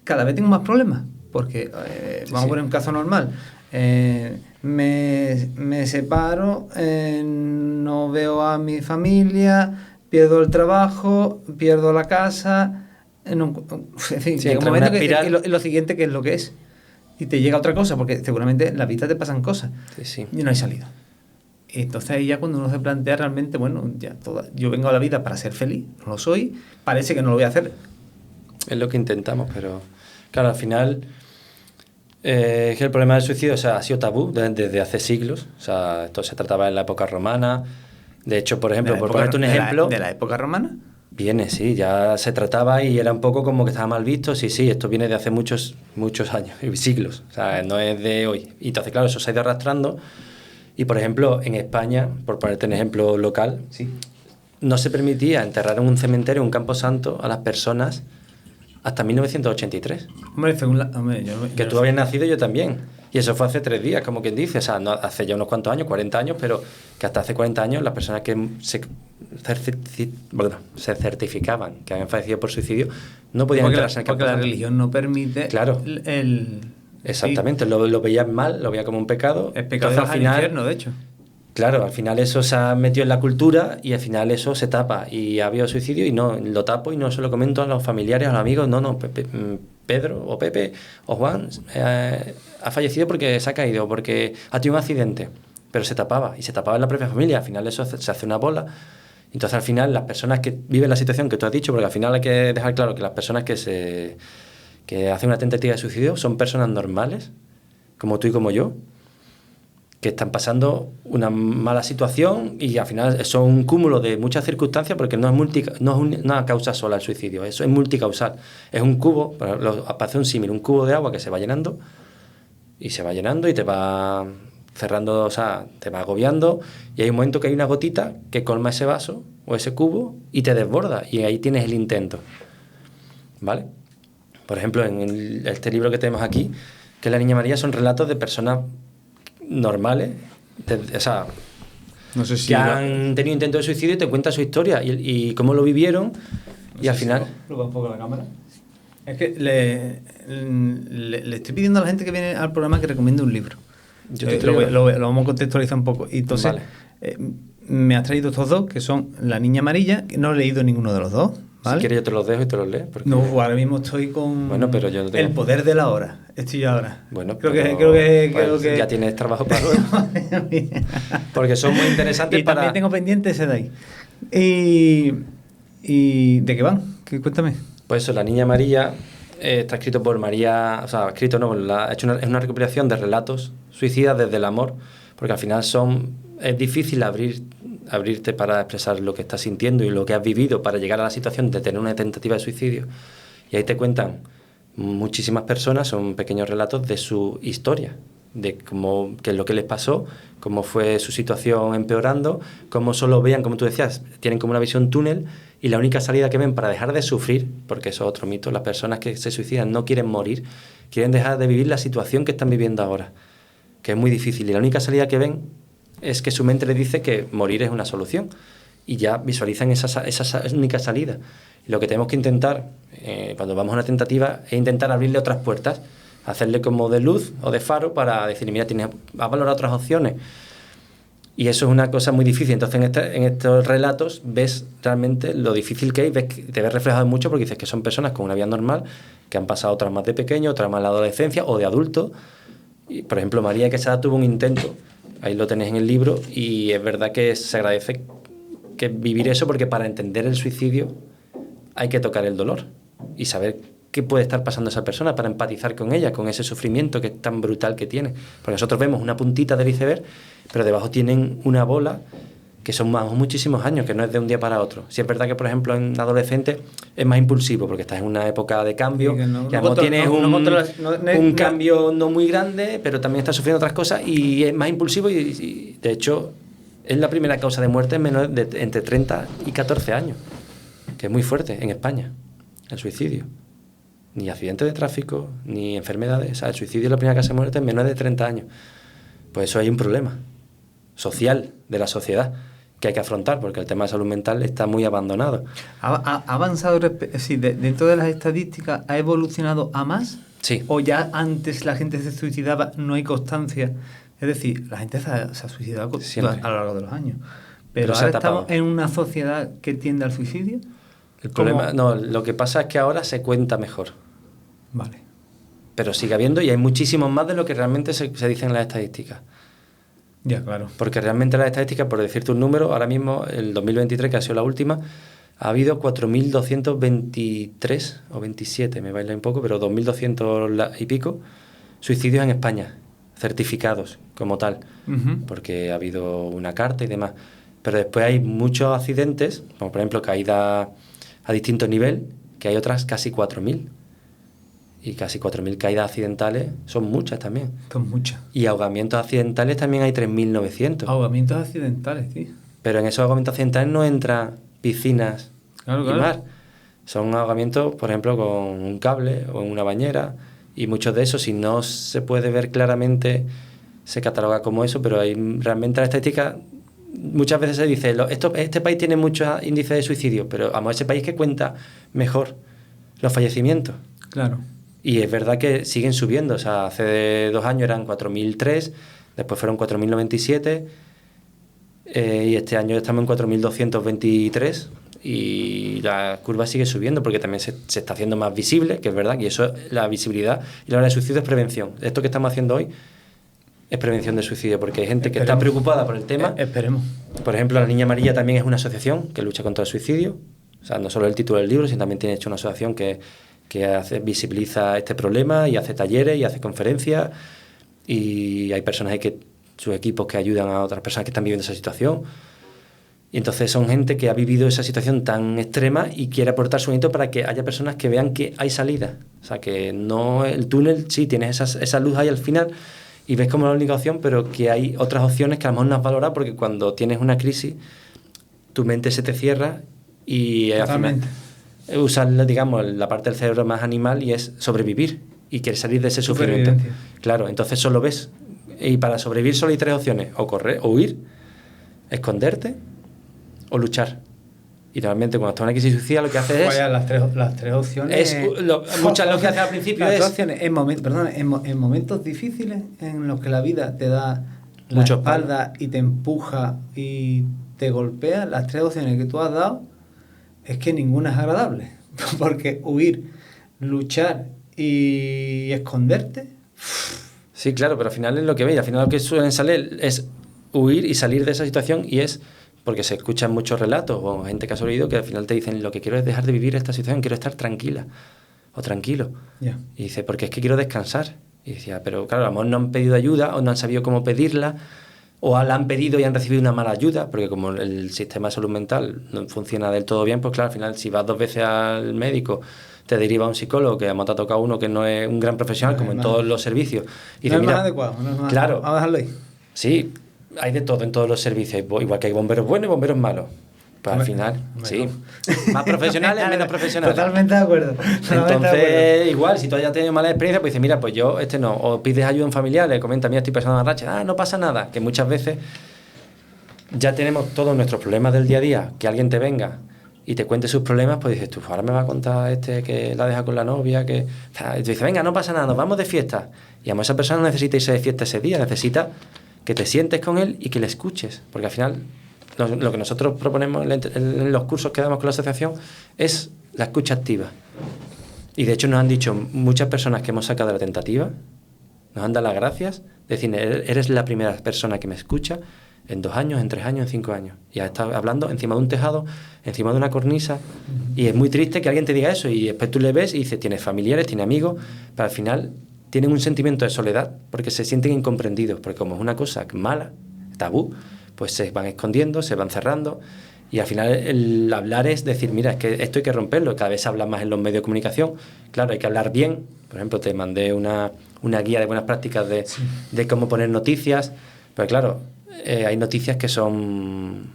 cada vez tengo más problemas. Porque, vamos a poner un caso normal, me separo, no veo a mi familia, pierdo el trabajo, pierdo la casa, en fin, llega un momento que lo siguiente que es lo que es. Y te llega otra cosa, porque seguramente en la vida te pasan cosas. Y no hay salida. Y entonces ahí ya cuando uno se plantea realmente, bueno, yo vengo a la vida para ser feliz, no lo soy, parece que no lo voy a hacer. Es lo que intentamos, pero claro, al final es que el problema del suicidio, o sea, ha sido tabú desde hace siglos. O sea, esto se trataba en la época romana. De hecho, por ejemplo, por ponerte un ejemplo... ¿De la época romana? Viene, sí, ya se trataba y era un poco como que estaba mal visto. Sí, esto viene de hace muchos años, siglos, o sea, no es de hoy. Y entonces, claro, eso se ha ido arrastrando. Y, por ejemplo, en España, por ponerte un ejemplo local, no se permitía enterrar en un cementerio, en un camposanto, a las personas hasta 1983. Hombre, que tú habías nacido y yo también. Y eso fue hace 3 días, como quien dice. O sea, no hace ya unos cuantos años, 40 años, pero que hasta hace 40 años las personas que se certificaban que habían fallecido por suicidio no podían enterrarse en el campo. Porque la religión no permite Exactamente, lo veían mal, lo veía como un pecado. Es pecado al infierno, de hecho. Claro, al final eso se ha metido en la cultura y al final eso se tapa. Y ha habido suicidio y no, lo tapo y no se lo comento a los familiares, a los amigos. No, Pedro o Pepe o Juan ha fallecido porque se ha caído o porque ha tenido un accidente. Pero se tapaba y se tapaba en la propia familia. Al final eso se hace una bola. Entonces al final las personas que viven la situación que tú has dicho, porque al final hay que dejar claro que las personas que hacen una tentativa de suicidio son personas normales, como tú y como yo, que están pasando una mala situación y al final son un cúmulo de muchas circunstancias porque no es una causa sola el suicidio, eso es multicausal. Es un cubo, para hacer un símil, un cubo de agua que se va llenando y te va cerrando, o sea, te va agobiando y hay un momento que hay una gotita que colma ese vaso o ese cubo y te desborda y ahí tienes el intento, ¿vale? Por ejemplo, en este libro que tenemos aquí, que es La Niña María, son relatos de personas normales, o sea, no sé si que han tenido intento de suicidio y te cuentan su historia y cómo lo vivieron y al final... ¿Lo va un poco a la cámara? Es que le estoy pidiendo a la gente que viene al programa que recomiende un libro. Lo vamos a contextualizar un poco. Y entonces, me has traído estos dos, que son La Niña Amarilla, que no he leído ninguno de los dos. ¿Vale? Si quieres yo te los dejo y te los lees. Porque... No, ahora mismo estoy con pero yo no tengo... El poder de la hora. Estoy yo ahora. Bueno, creo que ya tienes trabajo para luego. Porque son muy interesantes y también tengo pendiente ese de ahí. ¿Y de qué van? Cuéntame. Pues eso, La Niña María está escrito por María... O sea, escrito no, ha hecho es una recopilación de relatos suicidas desde el amor, porque al final es difícil abrirte para expresar lo que estás sintiendo y lo que has vivido para llegar a la situación de tener una tentativa de suicidio. Y ahí te cuentan muchísimas personas, son pequeños relatos de su historia, de qué es lo que les pasó, cómo fue su situación empeorando, cómo solo veían, como tú decías, tienen como una visión túnel y la única salida que ven para dejar de sufrir, porque eso es otro mito, las personas que se suicidan no quieren morir, quieren dejar de vivir la situación que están viviendo ahora, que es muy difícil y la única salida que ven es que su mente le dice que morir es una solución y ya visualizan esa única salida. Y lo que tenemos que intentar, cuando vamos a una tentativa, es intentar abrirle otras puertas, hacerle como de luz o de faro para decir, mira, has valorado otras opciones. Y eso es una cosa muy difícil. Entonces, en estos relatos ves realmente lo difícil que hay, te ves reflejado mucho porque dices que son personas con una vida normal, que han pasado traumas de pequeño, traumas en la adolescencia o de adulto. Y, por ejemplo, María Quesada tuvo un intento, ahí lo tenéis en el libro, y es verdad que se agradece que vivir eso, porque para entender el suicidio hay que tocar el dolor y saber qué puede estar pasando a esa persona para empatizar con ella, con ese sufrimiento que es tan brutal que tiene. Porque nosotros vemos una puntita del iceberg, pero debajo tienen una bola que son muchísimos años, que no es de un día para otro. Si es verdad que, por ejemplo, en adolescentes es más impulsivo, porque estás en una época de cambio, tienes un cambio no muy grande, pero también estás sufriendo otras cosas y es más impulsivo y de hecho, es la primera causa de muerte en menores de entre 30 y 14 años, que es muy fuerte en España, el suicidio. Ni accidentes de tráfico, ni enfermedades. O sea, el suicidio es la primera causa de muerte en menores de 30 años. Pues eso hay un problema social de la sociedad que hay que afrontar, porque el tema de salud mental está muy abandonado. ¿Ha avanzado dentro de las estadísticas? ¿Ha evolucionado a más? Sí. ¿O ya antes la gente se suicidaba, no hay constancia? Es decir, la gente se ha suicidado siempre a lo largo de los años. Pero ahora estamos en una sociedad que tiende al suicidio. El problema, lo que pasa es que ahora se cuenta mejor. Vale. Pero sigue habiendo y hay muchísimos más de lo que realmente se dicen en las estadísticas. Ya, claro. Porque realmente las estadísticas, por decirte un número, ahora mismo, el 2023, que ha sido la última, ha habido 4.223 o 27, me baila un poco, pero 2.200 y pico suicidios en España, certificados como tal, porque ha habido una carta y demás. Pero después hay muchos accidentes, como por ejemplo caída a distinto nivel, que hay otras casi 4.000. Y casi 4.000 caídas accidentales son muchas también. Son muchas. Y ahogamientos accidentales también hay 3.900. Ahogamientos accidentales, sí. Pero en esos ahogamientos accidentales no entran piscinas y mar. Son ahogamientos, por ejemplo, con un cable o en una bañera. Y muchos de esos, si no se puede ver claramente, se cataloga como eso. Pero hay realmente la estadística, muchas veces se dice, este país tiene muchos índices de suicidio, pero vamos, ese país que cuenta mejor los fallecimientos. Claro. Y es verdad que siguen subiendo. O sea, hace 2 años eran 4.003, después fueron 4.097, y este año estamos en 4.223 y la curva sigue subiendo porque también se está haciendo más visible, que es verdad, y eso, la visibilidad y la hora de suicidio es prevención. Esto que estamos haciendo hoy es prevención de suicidio, porque hay gente que está preocupada por el tema. Esperemos. Por ejemplo, La Niña Amarilla también es una asociación que lucha contra el suicidio. O sea, no solo el título del libro, sino también tiene hecho una asociación que visibiliza este problema y hace talleres y hace conferencias, y hay personas sus equipos que ayudan a otras personas que están viviendo esa situación, y entonces son gente que ha vivido esa situación tan extrema y quiere aportar su granito para que haya personas que vean que hay salida. O sea, que no el túnel, sí, tienes esa luz ahí al final y ves como la única opción, pero que hay otras opciones que a lo mejor no has valorado, porque cuando tienes una crisis tu mente se te cierra y al final usar, digamos, la parte del cerebro más animal, y es sobrevivir y quieres salir de ese sufrimiento. Claro, entonces solo ves. Y para sobrevivir solo hay 3 opciones: o correr, o huir, esconderte o luchar. Y realmente cuando está en una crisis suicida lo que hace es... Las tres opciones... Muchas lo que hace al principio las es... Las opciones, en momentos difíciles en los que la vida te da la Mucho espalda y te empuja y te golpea, las 3 opciones que tú has dado, es que ninguna es agradable. Porque huir, luchar y esconderte... Sí, claro, pero al final es lo que veis. Al final lo que suelen salir es huir y salir de esa situación, y es porque se escuchan muchos relatos o gente que ha sobrevivido que al final te dicen: lo que quiero es dejar de vivir esta situación, quiero estar tranquila o tranquilo. Yeah. Y dice: porque es que quiero descansar. Y decía: pero claro, a lo mejor no han pedido ayuda o no han sabido cómo pedirla, o la han pedido y han recibido una mala ayuda, porque como el sistema de salud mental no funciona del todo bien, pues claro, al final si vas 2 veces al médico, te deriva a un psicólogo, que a te ha tocado uno que no es un gran profesional, como en todos los servicios. Y no dice, es más adecuado, no es más claro, vamos a dejarlo ahí. Sí, hay de todo en todos los servicios, igual que hay bomberos buenos y bomberos malos. Pues al final, sí. Más profesionales, menos profesionales. Totalmente de acuerdo. Entonces, igual, si tú hayas tenido mala experiencia, pues dices: mira, pues yo no. O pides ayuda a un familiar, le comenta: mira, estoy pasando una racha. No pasa nada. Que muchas veces ya tenemos todos nuestros problemas del día a día, que alguien te venga y te cuente sus problemas, pues dices tú, ahora me va a contar que la deja con la novia, que... Y tú dices, venga, no pasa nada, nos vamos de fiesta. Y a esa persona no necesita irse de fiesta ese día, necesita que te sientes con él y que le escuches, porque al final lo que nosotros proponemos en los cursos que damos con la asociación es la escucha activa. Y de hecho nos han dicho muchas personas que hemos sacado de la tentativa, nos han dado las gracias, decir, eres la primera persona que me escucha en 2 años, en 3 años, en 5 años. Y has estado hablando encima de un tejado, encima de una cornisa, y es muy triste que alguien te diga eso, y después tú le ves y dices, tienes familiares, tienes amigos, pero al final tienen un sentimiento de soledad porque se sienten incomprendidos, porque como es una cosa mala, tabú, pues se van escondiendo, se van cerrando, y al final el hablar es decir, mira, es que esto hay que romperlo, cada vez se habla más en los medios de comunicación, claro, hay que hablar bien, por ejemplo, te mandé una guía de buenas prácticas de cómo poner noticias, pero claro, hay noticias que son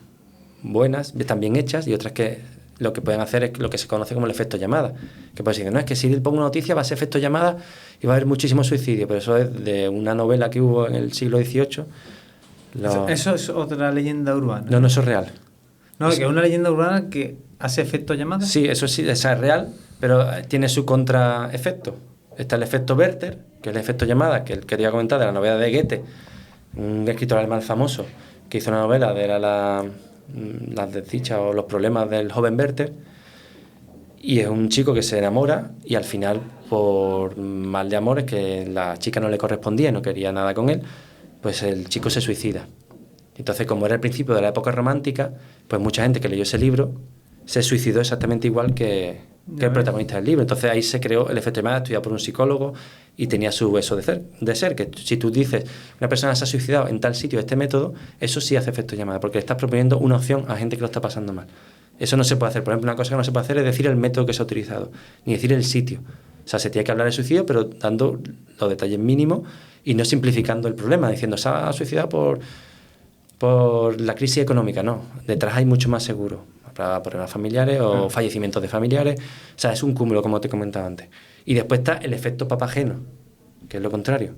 buenas, están bien hechas, y otras que lo que pueden hacer es lo que se conoce como el efecto llamada, que puede decir, no, es que si pongo una noticia va a ser efecto llamada y va a haber muchísimo suicidio, pero eso es de una novela que hubo en el siglo XVIII. Eso es otra leyenda urbana. No, eso es real. No, que es una leyenda urbana que hace efecto llamada. Sí, eso sí, esa es real, pero tiene su contraefecto. Está el efecto Werther, que es el efecto llamada, que quería comentar de la novela de Goethe, un escritor alemán famoso, que hizo una novela de las desdichas o los problemas del joven Werther, y es un chico que se enamora y al final, por mal de amores, que la chica no le correspondía y no quería nada con él, pues el chico se suicida. Entonces, como era el principio de la época romántica, pues mucha gente que leyó ese libro se suicidó exactamente igual que el protagonista del libro. Entonces ahí se creó el efecto llamada, estudiado por un psicólogo, y tenía su eso de ser, que si tú dices, una persona se ha suicidado en tal sitio, este método, eso sí hace efecto llamada, porque le estás proponiendo una opción a gente que lo está pasando mal. Eso no se puede hacer. Por ejemplo, una cosa que no se puede hacer es decir el método que se ha utilizado, ni decir el sitio. O sea, se tiene que hablar del suicidio, pero dando los detalles mínimos y no simplificando el problema, diciendo, se ha suicidado por la crisis económica. No, detrás hay mucho más seguro, para problemas familiares o fallecimientos de familiares. O sea, es un cúmulo, como te comentaba antes. Y después está el efecto Papageno, que es lo contrario,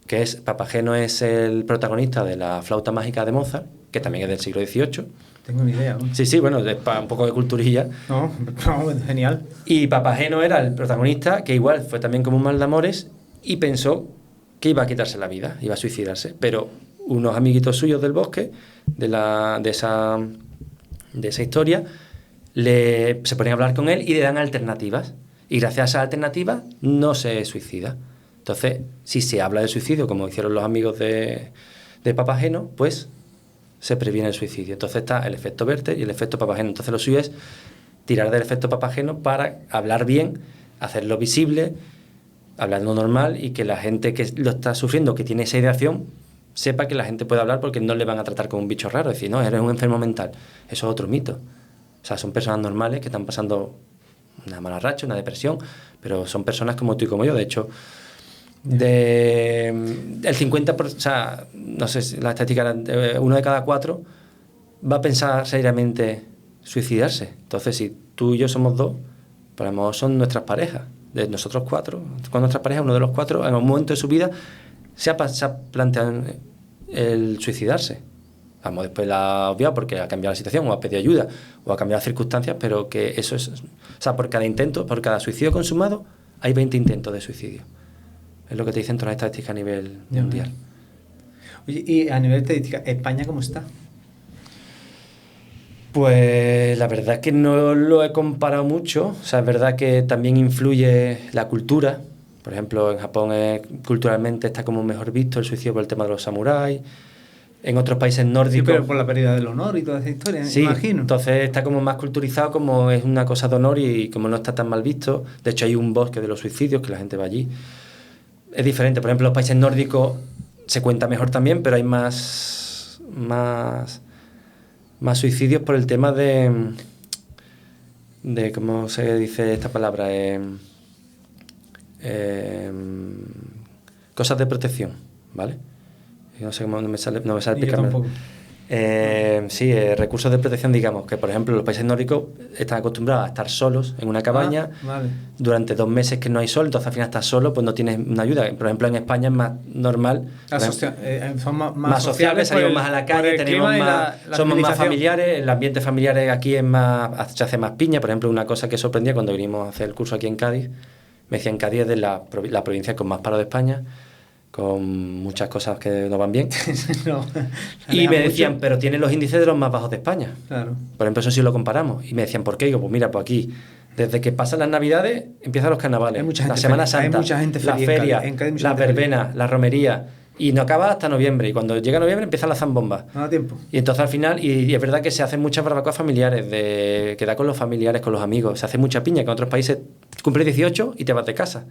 que es, Papageno es el protagonista de la flauta mágica de Mozart, que también es del siglo XVIII. Tengo ni idea, ¿no? Sí, bueno, es para un poco de culturilla. No, genial. Y Papageno era el protagonista, que igual fue también como un mal de amores, y pensó que iba a quitarse la vida, iba a suicidarse, pero unos amiguitos suyos del bosque, de esa historia, se ponen a hablar con él y le dan alternativas. Y gracias a esas alternativas no se suicida. Entonces, si se habla de suicidio, como hicieron los amigos de Papageno, pues se previene el suicidio. Entonces está el efecto Werther y el efecto Papageno. Entonces lo suyo es tirar del efecto Papageno para hablar bien, hacerlo visible, hablando normal, y que la gente que lo está sufriendo, que tiene esa ideación, sepa que la gente puede hablar, porque no le van a tratar como un bicho raro, decir, no, eres un enfermo mental. Eso es otro mito. O sea, son personas normales que están pasando una mala racha, una depresión, pero son personas como tú y como yo. De hecho, el 50%, o sea, no sé si la estadística era 1 de cada 4 va a pensar seriamente suicidarse. Entonces, si tú y yo somos 2, pues a lo mejor son nuestras parejas. De nosotros 4, con nuestras parejas, uno de los 4, en un momento de su vida se ha planteado el suicidarse. Vamos, después la ha obviado porque ha cambiado la situación, o ha pedido ayuda, o ha cambiado las circunstancias, pero que eso es... O sea, por cada intento, por cada suicidio consumado, hay 20 intentos de suicidio. Es lo que te dicen todas las estadísticas a nivel mundial. Oye, y a nivel estadística, ¿España cómo está? Pues la verdad es que no lo he comparado mucho. O sea, es verdad que también influye la cultura. Por ejemplo, en Japón culturalmente está como mejor visto el suicidio por el tema de los samuráis. En otros países nórdicos... Sí, pero por la pérdida del honor y toda esa historia, sí, imagino. Entonces está como más culturizado, como es una cosa de honor y como no está tan mal visto. De hecho, hay un bosque de los suicidios que la gente va allí. Es diferente. Por ejemplo, en los países nórdicos se cuenta mejor también, pero hay más suicidios por el tema de ¿cómo se dice esta palabra? Cosas de protección, ¿vale? No sé cómo, no me sale el Sí, recursos de protección, digamos, que por ejemplo los países nórdicos están acostumbrados a estar solos en una cabaña Vale. durante 2 meses que no hay sol, entonces al final estás solo, pues no tienes una ayuda. Por ejemplo, en España es más normal, Son más sociables, salimos más a la calle, tenemos más, somos más familiares, el ambiente familiar aquí es más, se hace más piña. Por ejemplo, una cosa que sorprendía cuando vinimos a hacer el curso aquí en Cádiz, me decían Cádiz es de la provincia con más paro de España, con muchas cosas que no van bien. No, y me decían, mucho. Pero tiene los índices de los más bajos de España. Claro. Por ejemplo, eso sí lo comparamos. Y me decían, ¿por qué? Y digo, pues mira, pues aquí, desde que pasan las Navidades, empiezan los carnavales, la Semana Santa, la feria, la verbena, la romería, y no acaba hasta noviembre. Y cuando llega noviembre empiezan las zambombas. No da tiempo. Y entonces al final, y es verdad que se hacen muchas barbacoas familiares, de quedar con los familiares, con los amigos. Se hace mucha piña, que en otros países cumples 18 y te vas de casa.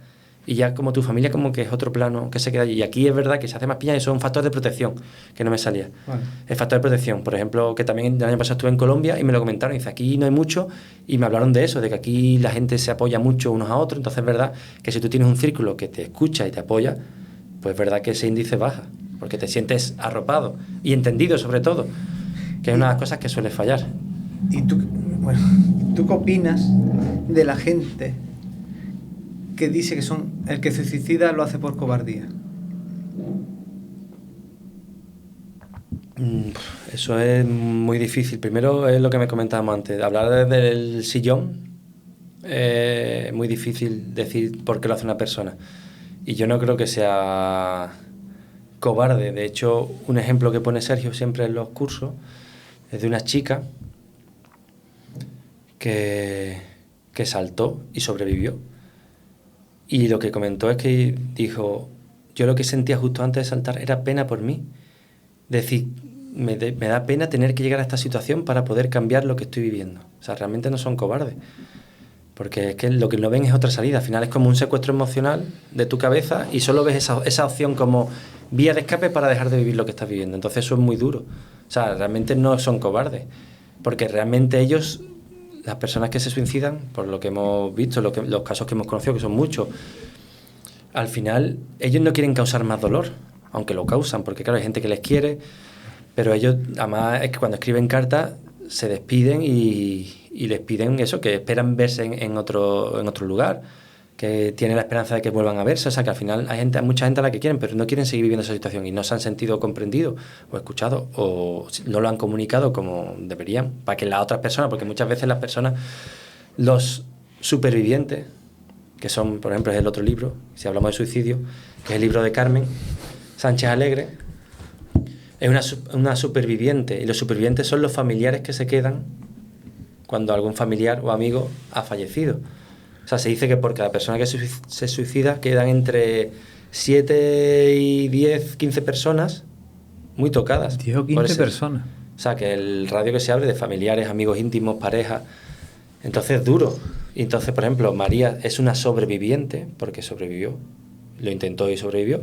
Y ya como tu familia como que es otro plano que se queda allí. Y aquí es verdad que se hace más piña y eso es un factor de protección, que no me salía. Vale. El factor de protección, por ejemplo, que también el año pasado estuve en Colombia y me lo comentaron, y dice, aquí no hay mucho, y me hablaron de eso, de que aquí la gente se apoya mucho unos a otros. Entonces es verdad que si tú tienes un círculo que te escucha y te apoya, pues es verdad que ese índice baja, porque te sientes arropado y entendido sobre todo, que es una de las cosas que suele fallar. ¿Y tú qué opinas de la gente que dice que el que se suicida lo hace por cobardía? Eso es muy difícil. Primero es lo que me comentábamos antes, hablar desde el sillón es muy difícil decir por qué lo hace una persona, y yo no creo que sea cobarde. De hecho, un ejemplo que pone Sergio siempre en los cursos es de una chica que saltó y sobrevivió. Y lo que comentó es que dijo, yo lo que sentía justo antes de saltar era pena por mí. Decir, me da pena tener que llegar a esta situación para poder cambiar lo que estoy viviendo. O sea, realmente no son cobardes. Porque es que lo que no ven es otra salida. Al final es como un secuestro emocional de tu cabeza y solo ves esa opción como vía de escape para dejar de vivir lo que estás viviendo. Entonces eso es muy duro. O sea, realmente no son cobardes. Porque realmente ellos... Las personas que se suicidan, por lo que hemos visto, los casos que hemos conocido, que son muchos, al final ellos no quieren causar más dolor, aunque lo causan, porque claro, hay gente que les quiere, pero ellos, además, es que cuando escriben cartas se despiden y les piden eso, que esperan verse en otro lugar, que tienen la esperanza de que vuelvan a verse. O sea, que al final hay mucha gente a la que quieren, pero no quieren seguir viviendo esa situación y no se han sentido comprendidos o escuchados, o no lo han comunicado como deberían, para que las otras personas, porque muchas veces las personas, los supervivientes, que son, por ejemplo, es el otro libro, si hablamos de suicidio, que es el libro de Carmen Sánchez Alegre, es una superviviente, y los supervivientes son los familiares que se quedan cuando algún familiar o amigo ha fallecido. O sea, se dice que por cada persona que se suicida quedan entre 7 y 10, 15 personas muy tocadas. 10 o 15 personas. O sea, que el radio que se abre de familiares, amigos íntimos, parejas, entonces es duro. Y entonces, por ejemplo, María es una sobreviviente, porque sobrevivió, lo intentó y sobrevivió.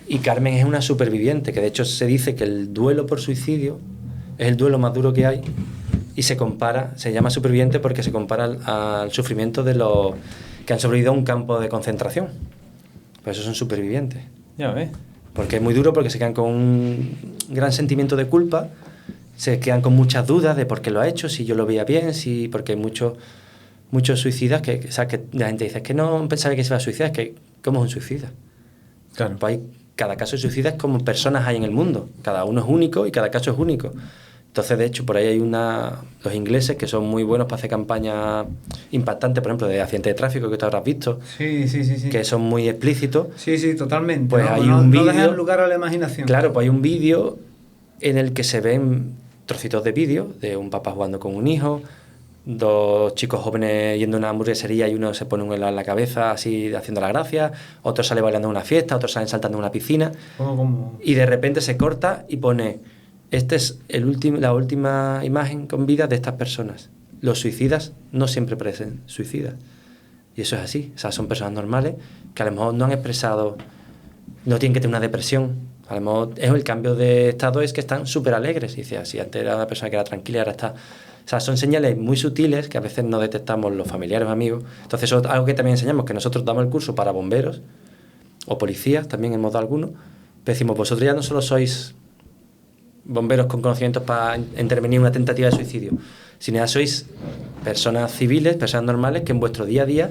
Y Carmen es una superviviente, que de hecho se dice que el duelo por suicidio es el duelo más duro que hay. Y se llama superviviente porque se compara al sufrimiento de los que han sobrevivido a un campo de concentración. Pues esos son supervivientes. Ya ves. Porque es muy duro, porque se quedan con un gran sentimiento de culpa, se quedan con muchas dudas de por qué lo ha hecho, si yo lo veía bien, porque hay muchos suicidas que la gente dice, es que no pensaba que se iba a suicidar, es que ¿cómo es un suicida? Claro. Pues cada caso de suicida es como personas hay en el mundo, cada uno es único y cada caso es único. Entonces, de hecho, por ahí hay los ingleses que son muy buenos para hacer campañas impactantes, por ejemplo, de accidentes de tráfico que tú habrás visto. Sí. Que son muy explícitos. Sí, totalmente. Pues hay un vídeo. No dejan lugar a la imaginación. Claro, pues hay un vídeo en el que se ven trocitos de vídeo de un papá jugando con un hijo, 2 chicos jóvenes yendo a una hamburguesería y uno se pone un helado en la cabeza así haciendo la gracia, otro sale bailando en una fiesta, otros salen saltando en una piscina. ¿Cómo? Y de repente se corta y pone... Esta es la última imagen con vida de estas personas. Los suicidas no siempre parecen suicidas. Y eso es así. O sea, son personas normales que a lo mejor no han expresado, no tienen que tener una depresión. A lo mejor el cambio de estado es que están súper alegres. Y dice, así antes era una persona que era tranquila, ahora está... O sea, son señales muy sutiles que a veces no detectamos los familiares o amigos. Entonces, eso es algo que también enseñamos, que nosotros damos el curso para bomberos o policías, también hemos dado algunos. Pero decimos, vosotros ya no solo sois bomberos con conocimientos para intervenir en una tentativa de suicidio, sino ya sois personas civiles, personas normales, que en vuestro día a día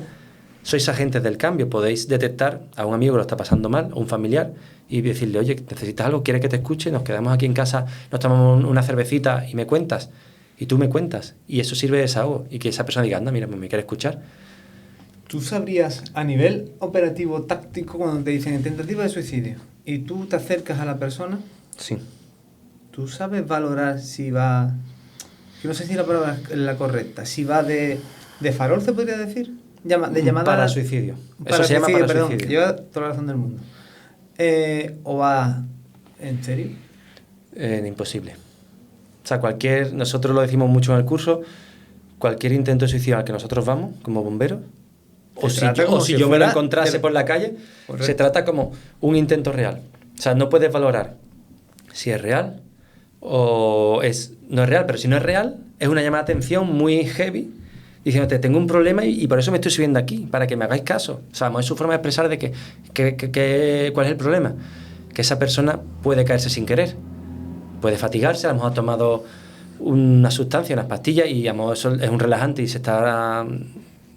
sois agentes del cambio. Podéis detectar a un amigo que lo está pasando mal, a un familiar, y decirle, oye, ¿necesitas algo? ¿Quieres que te escuche? Nos quedamos aquí en casa, nos tomamos una cervecita y me cuentas. Y tú me cuentas. Y eso sirve de desahogo. Y que esa persona diga, anda, mira, me quiere escuchar. ¿Tú sabrías a nivel operativo, táctico, cuando te dicen tentativa de suicidio y tú te acercas a la persona? Sí. ¿Tú sabes valorar si va, que no sé si la palabra es la correcta, si va de farol, se podría decir? De llamada... Para suicidio. Para Eso se llama para perdón, suicidio. lleva toda la razón del mundo. ¿O va en serio? Imposible. O sea, nosotros lo decimos mucho en el curso, cualquier intento de suicidio al que nosotros vamos, como bomberos, o si yo me lo encontrase por la calle, correcto, se trata como un intento real. O sea, no puedes valorar si es real o no es real, pero si no es real, es una llamada de atención muy heavy, diciéndote, tengo un problema y por eso me estoy subiendo aquí, para que me hagáis caso. O sea, es su forma de expresar de cuál es el problema. Que esa persona puede caerse sin querer, puede fatigarse, a lo mejor ha tomado una sustancia, unas pastillas, y a lo mejor eso es un relajante y se está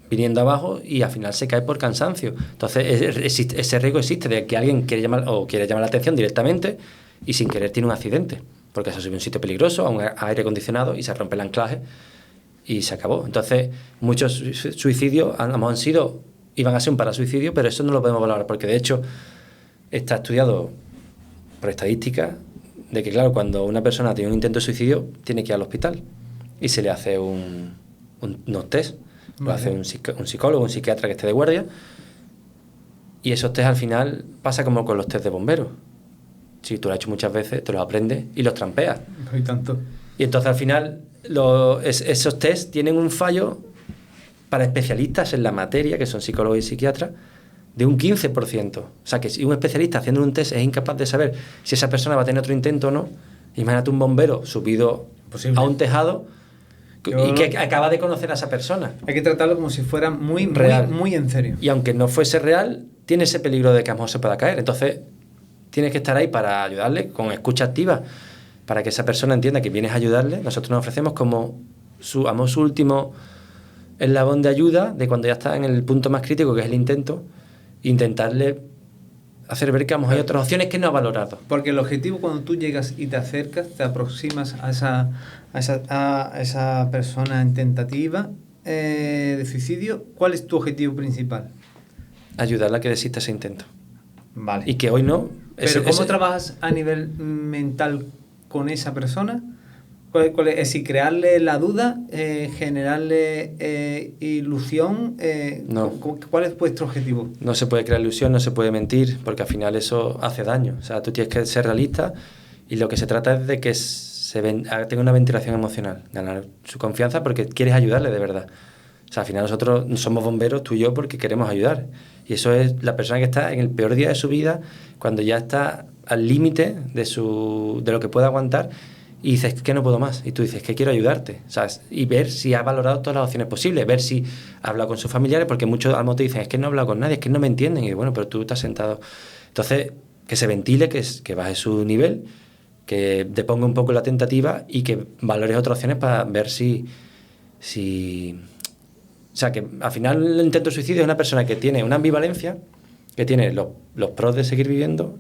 viniendo abajo y al final se cae por cansancio. Entonces ese riesgo existe de que alguien quiere llamar la atención directamente y sin querer tiene un accidente, porque se sube a un sitio peligroso, a un aire acondicionado, y se rompe el anclaje y se acabó. Entonces muchos suicidios a lo mejor iban a ser un parasuicidio, pero eso no lo podemos valorar, porque de hecho está estudiado por estadística de que, claro, cuando una persona tiene un intento de suicidio tiene que ir al hospital y se le hace unos test. Lo hace un psicólogo, un psiquiatra que esté de guardia, y esos test al final pasa como con los test de bomberos. Si tú lo has hecho muchas veces, te los aprendes y los trampeas. No hay tanto. Y entonces al final esos test tienen un fallo para especialistas en la materia, que son psicólogos y psiquiatras, de un 15%. O sea, que si un especialista haciendo un test es incapaz de saber si esa persona va a tener otro intento o no, imagínate un bombero subido a un tejado y que acaba de conocer a esa persona. Hay que tratarlo como si fuera muy real, muy en serio. Y aunque no fuese real, tiene ese peligro de que a lo mejor se pueda caer. Entonces tienes que estar ahí para ayudarle con escucha activa, para que esa persona entienda que vienes a ayudarle. Nosotros nos ofrecemos como su último eslabón de ayuda, de cuando ya está en el punto más crítico, que es el intento, intentarle hacer ver que a lo mejor hay otras opciones que no ha valorado. Porque el objetivo, cuando tú llegas y te acercas, te aproximas a esa persona en tentativa de suicidio, ¿cuál es tu objetivo principal? Ayudarla a que desista ese intento. Vale. Y que hoy no. Pero ¿cómo trabajas a nivel mental con esa persona? ¿Cuál es decir, crearle la duda, generarle ilusión? No. ¿Cuál es vuestro objetivo? No se puede crear ilusión, no se puede mentir, porque al final eso hace daño. O sea, tú tienes que ser realista, y lo que se trata es de que tenga una ventilación emocional, ganar su confianza porque quieres ayudarle de verdad. O sea, al final nosotros somos bomberos, tú y yo, porque queremos ayudar. Y eso es la persona que está en el peor día de su vida, cuando ya está al límite de lo que puede aguantar, y dices que no puedo más, y tú dices que quiero ayudarte, ¿sabes? Y ver si ha valorado todas las opciones posibles, ver si ha hablado con sus familiares, porque muchos al te dicen, es que no he hablado con nadie, es que no me entienden, y bueno, pero tú te has sentado. Entonces, que se ventile, que baje su nivel, que te ponga un poco la tentativa y que valores otras opciones para ver si o sea, que al final el intento de suicidio es una persona que tiene una ambivalencia, que tiene los pros de seguir viviendo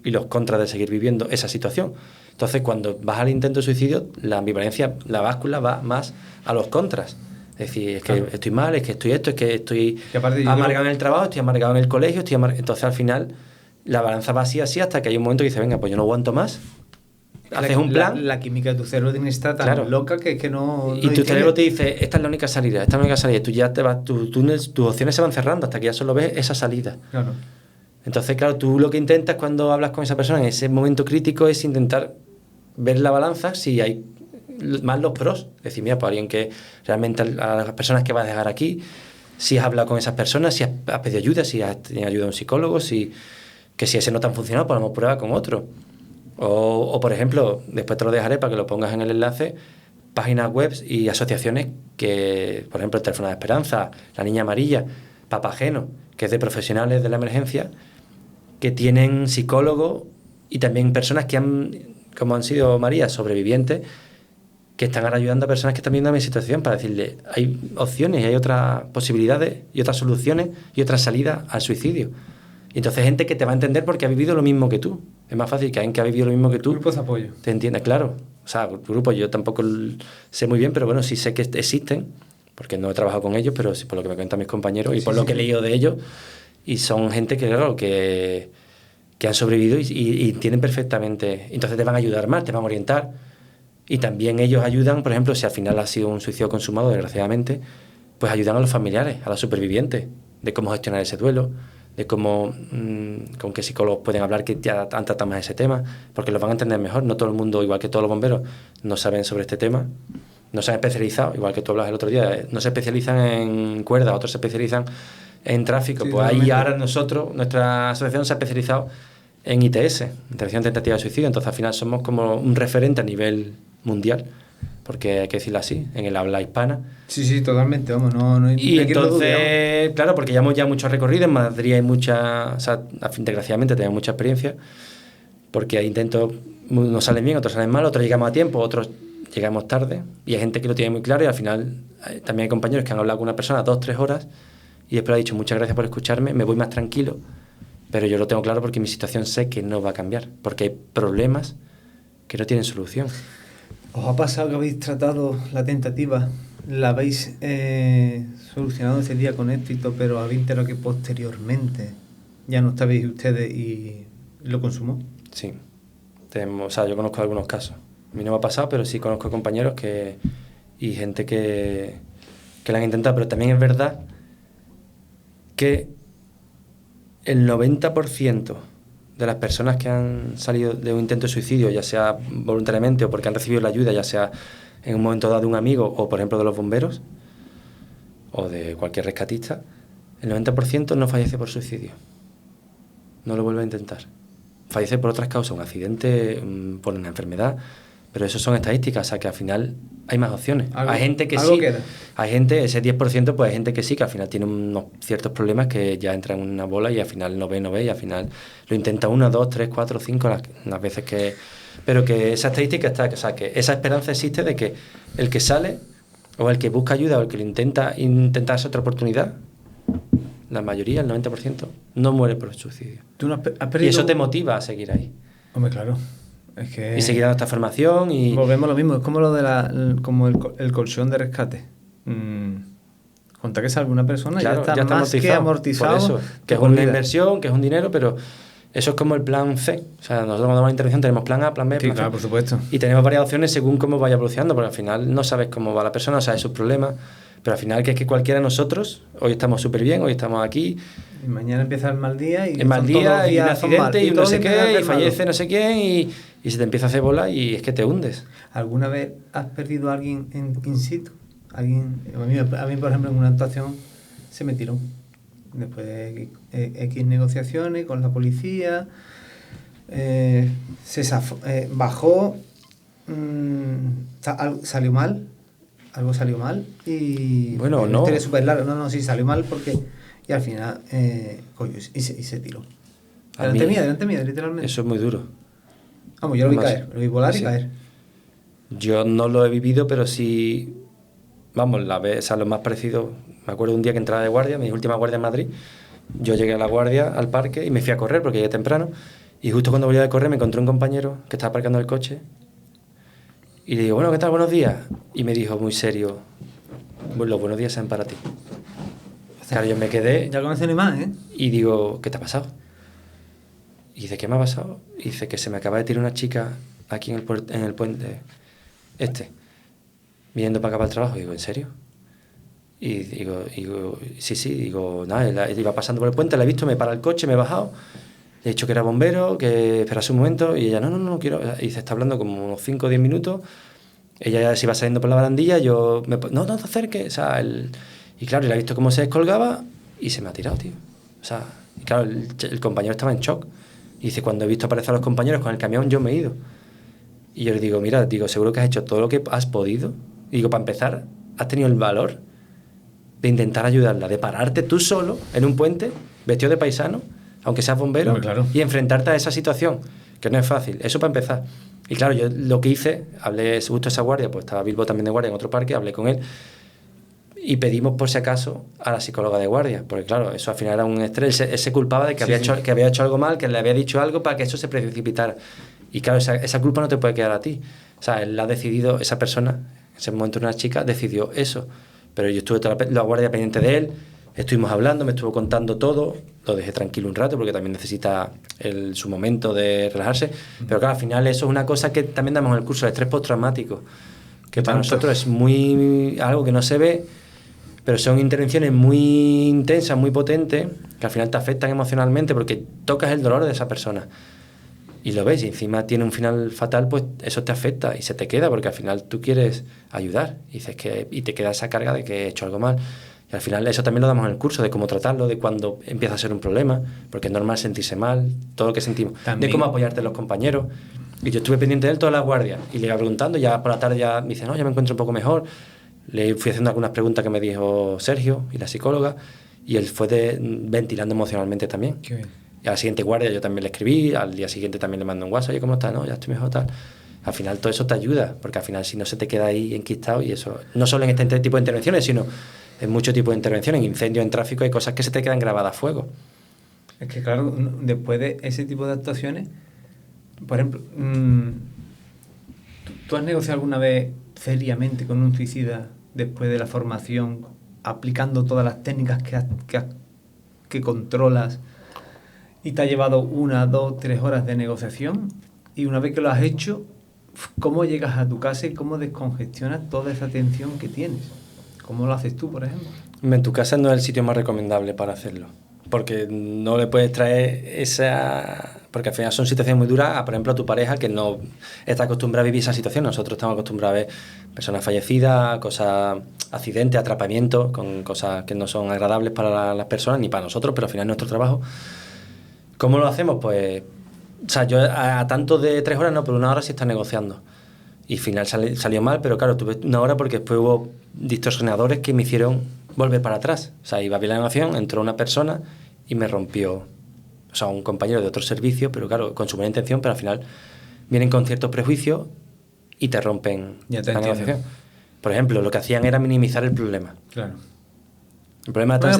y los contras de seguir viviendo esa situación. Entonces, cuando vas al intento de suicidio, la ambivalencia, la báscula va más a los contras. Es decir, es que estoy mal, es que estoy esto, es que estoy amargado en el trabajo, estoy amargado en el colegio, Entonces, al final, la balanza va así hasta que hay un momento que dices, venga, pues yo no aguanto más. Haces un plan. La química de tu cerebro tiene que estar tan loca que no... Y tu cerebro te dice, esta es la única salida, Tú ya te vas, tus opciones se van cerrando hasta que ya solo ves esa salida. Claro. Entonces, claro, tú lo que intentas cuando hablas con esa persona en ese momento crítico es intentar ver la balanza, si hay más los pros. Es decir, mira, pues alguien que realmente a las personas que vas a dejar aquí, si has hablado con esas personas, si has pedido ayuda, si has tenido ayuda de un psicólogo, si ese no te han funcionado, pues a lo mejor prueba con otro. O, por ejemplo, después te lo dejaré para que lo pongas en el enlace, páginas web y asociaciones que, por ejemplo, el Teléfono de Esperanza, La Niña Amarilla, Papageno, que es de profesionales de la emergencia, que tienen psicólogos y también personas que han como han sido María, sobrevivientes, que están ahora ayudando a personas que están viendo mi situación para decirle, hay opciones, hay otras posibilidades y otras soluciones y otras salidas al suicidio. Y entonces gente que te va a entender porque ha vivido lo mismo que tú. Es más fácil que alguien que ha vivido lo mismo que tú... Grupos de apoyo. Te entiende, claro. O sea, grupos yo tampoco sé muy bien, pero bueno, sí sé que existen, porque no he trabajado con ellos, pero sí por lo que me cuentan mis compañeros y por lo que he leído de ellos. Y son gente que, claro, que han sobrevivido y entienden perfectamente. Entonces te van a ayudar más, te van a orientar. Y también ellos ayudan, por ejemplo, si al final ha sido un suicidio consumado, desgraciadamente, pues ayudan a los familiares, a los supervivientes, de cómo gestionar ese duelo, de cómo, con qué psicólogos pueden hablar que ya han tratado más ese tema, porque los van a entender mejor. No todo el mundo, igual que todos los bomberos, no saben sobre este tema, no se han especializado, igual que tú hablas el otro día, no se especializan en cuerdas, otros se especializan en tráfico. Sí, pues ahí ahora nuestra asociación se ha especializado en ITS, Intervención Tentativa de Suicidio, entonces al final somos como un referente a nivel mundial, porque hay que decirlo así, en el habla hispana. Sí, totalmente, vamos, no y entonces, claro, porque llevamos ya mucho recorrido, en Madrid hay mucha, o sea, desgraciadamente tenemos mucha experiencia, porque hay intentos, nos salen bien, otros salen mal, otros llegamos a tiempo, otros llegamos tarde, y hay gente que lo tiene muy claro, y al final también hay compañeros que han hablado con una persona 2-3 horas, y después ha dicho, muchas gracias por escucharme, me voy más tranquilo, pero yo lo tengo claro porque mi situación sé que no va a cambiar, porque hay problemas que no tienen solución. ¿Os ha pasado que habéis tratado la tentativa, la habéis solucionado ese día con éxito, pero habéis enterado que posteriormente ya no estabais ustedes y lo consumó? Sí, o sea, yo conozco algunos casos. A mí no me ha pasado, pero sí conozco compañeros y gente que lo han intentado, pero también es verdad que el 90% de las personas que han salido de un intento de suicidio, ya sea voluntariamente o porque han recibido la ayuda, ya sea en un momento dado de un amigo o, por ejemplo, de los bomberos o de cualquier rescatista, el 90% no fallece por suicidio. No lo vuelve a intentar. Fallece por otras causas, un accidente, por una enfermedad, pero eso son estadísticas, o sea que al final hay más opciones. Hay gente que sí, queda. Hay gente, ese 10%, pues hay gente que sí, que al final tiene unos ciertos problemas que ya entra en una bola y al final no ve, y al final lo intenta 1, 2, 3, 4, 5 las veces que... Pero que esa estadística está, o sea que esa esperanza existe de que el que sale o el que busca ayuda o el que lo intenta esa otra oportunidad, la mayoría, el 90%, no muere por el suicidio. ¿Tú no has perdido... Y eso te motiva a seguir ahí. Hombre, claro. Es que... Y seguir dando esta formación y... Volvemos a lo mismo, es como lo de como el colchón de rescate. Contar que salga una persona, claro, ya está más que amortizado. Por eso, que es una inversión, que es un dinero, pero eso es como el plan C. O sea, nosotros cuando damos la intervención tenemos plan A, plan B, plan C. Claro, por supuesto. Y tenemos varias opciones según cómo vaya evolucionando, porque al final no sabes cómo va la persona, sabes sus problemas, pero al final que es que cualquiera de nosotros, hoy estamos súper bien, hoy estamos aquí... Y mañana empieza el mal día y... El mal día y un accidente y no sé qué, y fallece no sé quién y se te empieza a hacer bola y es que te hundes. ¿Alguna vez has perdido a alguien in situ? A mí, por ejemplo, en una actuación se me tiró. Después de X negociaciones con la policía, bajó, salió mal, algo salió mal y... Bueno, no. Es súper largo, sí, salió mal porque... Y al final, y se tiró. Delante mía, literalmente. Eso es muy duro. Vamos, yo lo vi caer, lo vi volar y caer. Yo no lo he vivido, pero sí, vamos, lo más parecido, me acuerdo un día que entraba de guardia, mi última guardia en Madrid, yo llegué a la guardia, al parque, y me fui a correr porque llegué temprano, y justo cuando volví a correr me encontré un compañero que estaba aparcando el coche, y le digo, bueno, ¿qué tal? Buenos días. Y me dijo muy serio, los buenos días sean para ti. Claro, yo me quedé... Ya conoce ni más, ¿eh? Y digo, ¿qué te ha pasado? Y dice, ¿qué me ha pasado? Y dice que se me acaba de tirar una chica aquí en el puente viniendo para acá para el trabajo. Y digo, ¿en serio? Y digo sí, digo, nada, iba pasando por el puente, la he visto, me para el coche, me he bajado, le he dicho que era bombero, que esperase un momento, y ella, no quiero... Y se está hablando como unos 5 o 10 minutos, ella ya se iba saliendo por la barandilla, no te acerques, o sea, y claro, y la he visto cómo se descolgaba y se me ha tirado, tío. O sea, y claro, el compañero estaba en shock. Y dice, cuando he visto aparecer a los compañeros con el camión, yo me he ido. Y yo le digo, mira, seguro que has hecho todo lo que has podido. Y digo, para empezar, has tenido el valor de intentar ayudarla, de pararte tú solo en un puente, vestido de paisano, aunque seas bombero, claro, y enfrentarte a esa situación, que no es fácil. Eso para empezar. Y claro, yo lo que hice, hablé justo esa guardia, pues estaba Bilbo también de guardia en otro parque, hablé con él y pedimos por si acaso a la psicóloga de guardia, porque claro, eso al final era un estrés, él se culpaba de que, que había hecho algo mal, que le había dicho algo para que eso se precipitara. Y claro, esa culpa no te puede quedar a ti. O sea, él ha decidido, esa persona, en ese momento una chica, decidió eso. Pero yo estuve toda la guardia pendiente de él, estuvimos hablando, me estuvo contando todo, lo dejé tranquilo un rato porque también necesita su momento de relajarse. Pero claro, al final eso es una cosa que también damos en el curso de estrés postraumático, que para nosotros es algo que no se ve, pero son intervenciones muy intensas, muy potentes, que al final te afectan emocionalmente porque tocas el dolor de esa persona. Y lo ves, y encima tiene un final fatal, pues eso te afecta y se te queda, porque al final tú quieres ayudar y te queda esa carga de que he hecho algo mal. Y al final eso también lo damos en el curso, de cómo tratarlo, de cuando empieza a ser un problema, porque es normal sentirse mal, todo lo que sentimos, también, de cómo apoyarte a los compañeros. Y yo estuve pendiente de él toda la guardia, y le iba preguntando, ya por la tarde ya me dice, no, ya me encuentro un poco mejor. Le fui haciendo algunas preguntas que me dijo Sergio y la psicóloga, y él fue ventilando emocionalmente también. Qué bien. Y a la siguiente guardia yo también le escribí, al día siguiente también le mandé un WhatsApp, oye, ¿cómo estás? No, ya estoy mejor, tal. Al final todo eso te ayuda, porque al final si no se te queda ahí enquistado, y eso, no solo en este tipo de intervenciones, sino en muchos tipos de intervenciones, en incendios, en tráfico, hay cosas que se te quedan grabadas a fuego. Es que claro, después de ese tipo de actuaciones, por ejemplo, ¿tú has negociado alguna vez seriamente con un suicida después de la formación, aplicando todas las técnicas que controlas, y te ha llevado 1, 2, 3 horas de negociación? Y una vez que lo has hecho, ¿cómo llegas a tu casa y cómo descongestionas toda esa tensión que tienes? ¿Cómo lo haces tú, por ejemplo? En tu casa no es el sitio más recomendable para hacerlo, porque no le puedes traer porque al final son situaciones muy duras, por ejemplo, a tu pareja que no está acostumbrada a vivir esa situación. Nosotros estamos acostumbrados a ver personas fallecidas, cosas, accidentes, atrapamientos, con cosas que no son agradables para las personas ni para nosotros, pero al final es nuestro trabajo. ¿Cómo lo hacemos? Pues, o sea, yo a tanto de 3 horas no, pero 1 hora sí está negociando. Y al final salió mal, pero claro, tuve 1 hora porque después hubo distorsionadores que me hicieron volver para atrás. O sea, iba bien la negociación, entró una persona y me rompió, o sea, un compañero de otro servicio, pero claro, con su buena intención, pero al final vienen con ciertos prejuicios y te rompen la negociación. Por ejemplo, lo que hacían era minimizar el problema. Claro. El problema es tan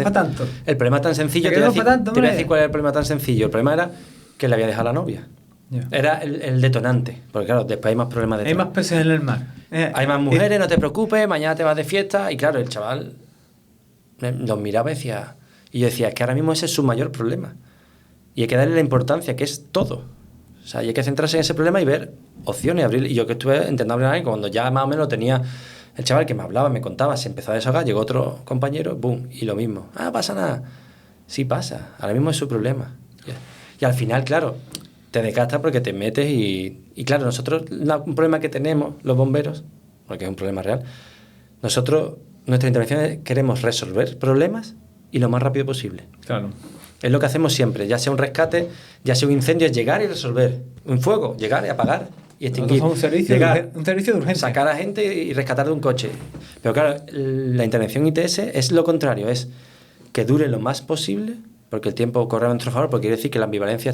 sencillo. Te voy a decir cuál era el problema tan sencillo. El problema era que le había dejado a la novia. Yeah. Era el detonante. Porque claro, después hay más problemas detrás. Hay más peces en el mar. Hay más mujeres, no te preocupes, mañana te vas de fiesta. Y claro, el chaval los miraba y decía... Y yo decía, es que ahora mismo ese es su mayor problema. Y hay que darle la importancia, que es todo. O sea, y hay que centrarse en ese problema y ver opciones, abrir. Y yo que estuve intentando hablar cuando ya más o menos tenía... El chaval que me hablaba, me contaba, se empezó a desahogar, llegó otro compañero, boom, y lo mismo. Ah, pasa nada. Sí pasa, ahora mismo es su problema. Y al final, claro, te desgastas porque te metes y claro, nosotros, un problema que tenemos los bomberos, porque es un problema real, nosotros, nuestra intervención es queremos resolver problemas y lo más rápido posible. Claro. Es lo que hacemos siempre, ya sea un rescate, ya sea un incendio, es llegar y resolver. Un fuego, llegar y apagar y extinguir. Un servicio de urgencia. Sacar a gente y rescatar de un coche. Pero claro, la intervención ITS es lo contrario, es que dure lo más posible, porque el tiempo corre a nuestro favor, porque quiere decir que la ambivalencia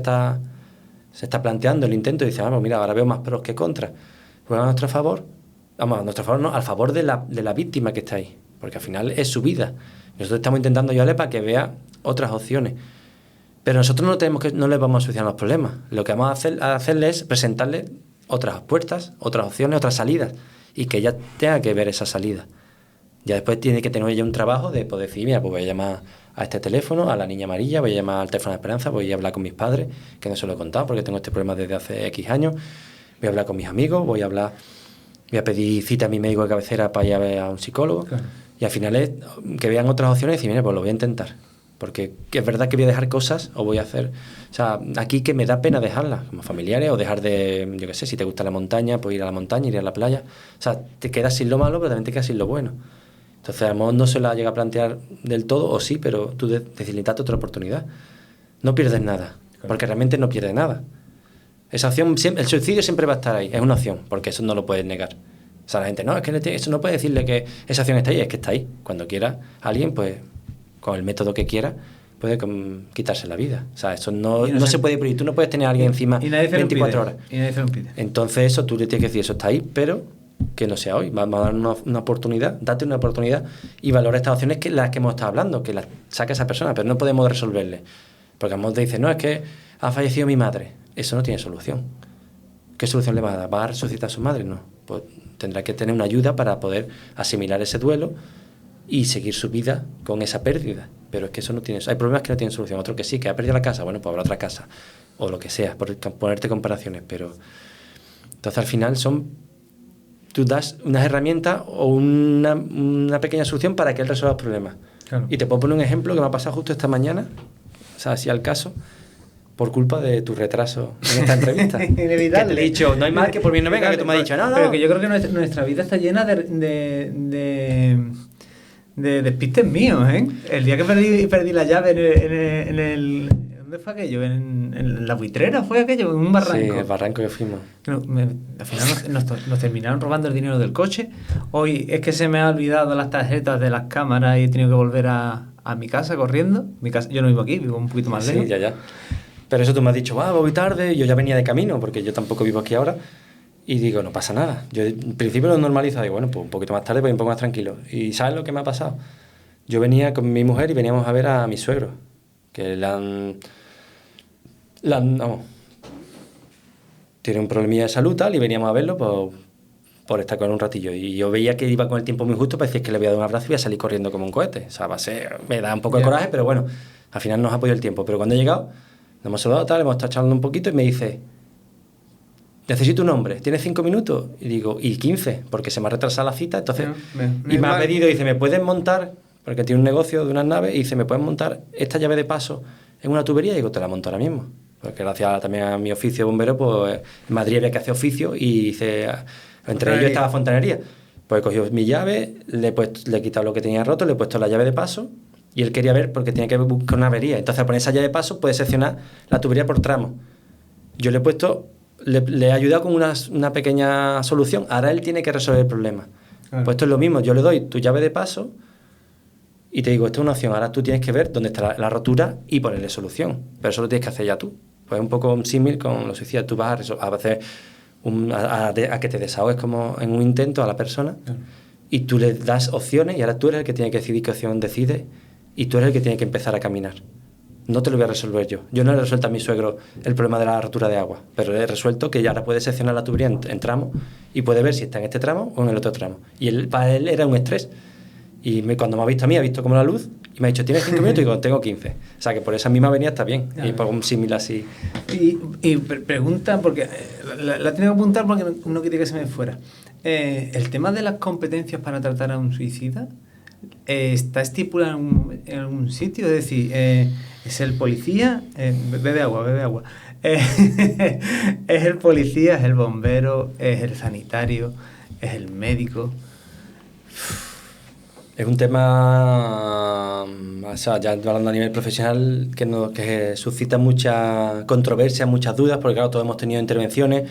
se está planteando el intento y dice, vamos, mira, ahora veo más pros que contras. Juega a nuestro favor, vamos, a nuestro favor no, al favor de la víctima que está ahí, porque al final es su vida. Nosotros estamos intentando ayudarle para que vea otras opciones. Pero nosotros no les vamos a solucionar los problemas. Lo que vamos a hacerle es presentarle otras puertas, otras opciones, otras salidas, y que ella tenga que ver esa salida. Ya después tiene que tener ella un trabajo de poder decir, mira, pues voy a llamar a este teléfono, a la niña amarilla, voy a llamar al teléfono de Esperanza, voy a hablar con mis padres, que no se lo he contado porque tengo este problema desde hace X años, voy a hablar con mis amigos, voy a pedir cita a mi médico de cabecera para ir a ver a un psicólogo. Claro. Y al final es que vean otras opciones y decir, mira, pues lo voy a intentar. Porque es verdad que voy a dejar cosas o voy a hacer... O sea, aquí que me da pena dejarlas, como familiares, o dejar de... Yo qué sé, si te gusta la montaña, pues ir a la montaña, ir a la playa. O sea, te quedas sin lo malo, pero también te quedas sin lo bueno. Entonces, a lo mejor no se la llega a plantear del todo, o sí, pero tú necesitas otra oportunidad. No pierdes nada, porque realmente no pierdes nada. Esa opción, el suicidio siempre va a estar ahí, es una opción, porque eso no lo puedes negar. O sea, la gente, no, es que eso no puede decirle que esa opción está ahí, es que está ahí. Cuando quiera alguien, pues... con el método que quiera, puede quitarse la vida. O sea, eso no Y no se puede prohibir. Tú no puedes tener a alguien encima y nadie se 24 lo impide. horas. Y nadie se lo impide. Entonces eso tú le tienes que decir, eso está ahí, pero que no sea hoy. Vamos a dar una oportunidad, date una oportunidad y valora estas opciones que las que hemos estado hablando, que las saque esa persona, pero no podemos resolverle. Porque a lo mejor te dice, no, es que ha fallecido mi madre. Eso no tiene solución. ¿Qué solución le va a dar? ¿Va a resucitar a su madre? No. Pues tendrá que tener una ayuda para poder asimilar ese duelo y seguir su vida con esa pérdida. Pero es que eso no tiene... Hay problemas que no tienen solución. Otro que sí, que ha perdido la casa. Bueno, pues habrá otra casa. O lo que sea, por ponerte comparaciones. Pero entonces al final tú das unas herramientas o una pequeña solución para que él resuelva los problemas. Claro. Y te puedo poner un ejemplo que me ha pasado justo esta mañana, o sea, así al caso, por culpa de tu retraso en esta entrevista. Inevitable. Que te he dicho, no hay mal que por bien no venga, que tú me has dicho, no. Pero que yo creo que nuestra vida está llena de despistes míos, ¿eh? El día que perdí la llave en el ¿dónde fue aquello? ¿En la buitrera fue aquello? ¿En un barranco? Sí, el barranco que fuimos. Al final nos terminaron robando el dinero del coche. Hoy es que se me ha olvidado las tarjetas de las cámaras y he tenido que volver a mi casa corriendo. Yo no vivo aquí, vivo un poquito más lejos. Sí, ya. Pero eso tú me has dicho, voy tarde, yo ya venía de camino, porque yo tampoco vivo aquí ahora. Y digo, no pasa nada. Yo en principio lo normalizo, digo, bueno, pues un poquito más tarde, pues un poco más tranquilo. ¿Y sabes lo que me ha pasado? Yo venía con mi mujer y veníamos a ver a mi suegro, que tiene un problemilla de salud tal, y veníamos a verlo por estar con él un ratillo. Y yo veía que iba con el tiempo muy justo, parecía que le voy a dar un abrazo y voy a salir corriendo como un cohete. O sea, me da un poco de coraje, pero bueno, al final nos ha apoyado el tiempo. Pero cuando he llegado, nos hemos saludado tal, hemos estado charlando un poquito y me dice, necesito un nombre, ¿tienes 5 minutos? Y digo, y 15, porque se me ha retrasado la cita. Entonces, y me ha pedido, dice, ¿me puedes montar? Porque tiene un negocio de unas naves, y dice, ¿me puedes montar esta llave de paso en una tubería? Y digo, te la monto ahora mismo. Porque gracias también a mi oficio de bombero, pues en Madrid había que hacer oficio y hice, entre ellos estaba fontanería. Pues he cogido mi llave, le he quitado lo que tenía roto, le he puesto la llave de paso y él quería ver porque tenía que buscar una avería. Entonces al poner esa llave de paso puede seccionar la tubería por tramo. Yo le he puesto, le he ayudado con una pequeña solución. Ahora él tiene que resolver el problema. Claro. Pues esto es lo mismo, yo le doy tu llave de paso y te digo, esto es una opción, ahora tú tienes que ver dónde está la rotura y ponerle solución. Pero eso lo tienes que hacer ya tú. Pues es un poco un símil con lo suicida. Tú vas a hacer a que te desahogues como en un intento a la persona, y tú le das opciones y ahora tú eres el que tiene que decidir qué opción decide y tú eres el que tiene que empezar a caminar. No te lo voy a resolver yo. Yo no le he resuelto a mi suegro el problema de la rotura de agua, pero le he resuelto que ya ahora puede seccionar la tubería en tramos y puede ver si está en este tramo o en el otro tramo. Y para él era un estrés. Y cuando me ha visto a mí, ha visto como la luz y me ha dicho, ¿tienes 5 minutos? Y digo, tengo 15. O sea, que por esa misma avenida está bien. Y por un símil así. Y pregunta, porque la tengo que apuntar porque no quería que se me fuera. El tema de las competencias para tratar a un suicida, ¿está estipulado en algún sitio? Es decir, ¿es el policía? Bebe agua. ¿Es el policía? ¿Es el bombero? ¿Es el sanitario? ¿Es el médico? Es un tema, o sea, ya hablando a nivel profesional, que suscita mucha controversia, muchas dudas, porque claro, todos hemos tenido intervenciones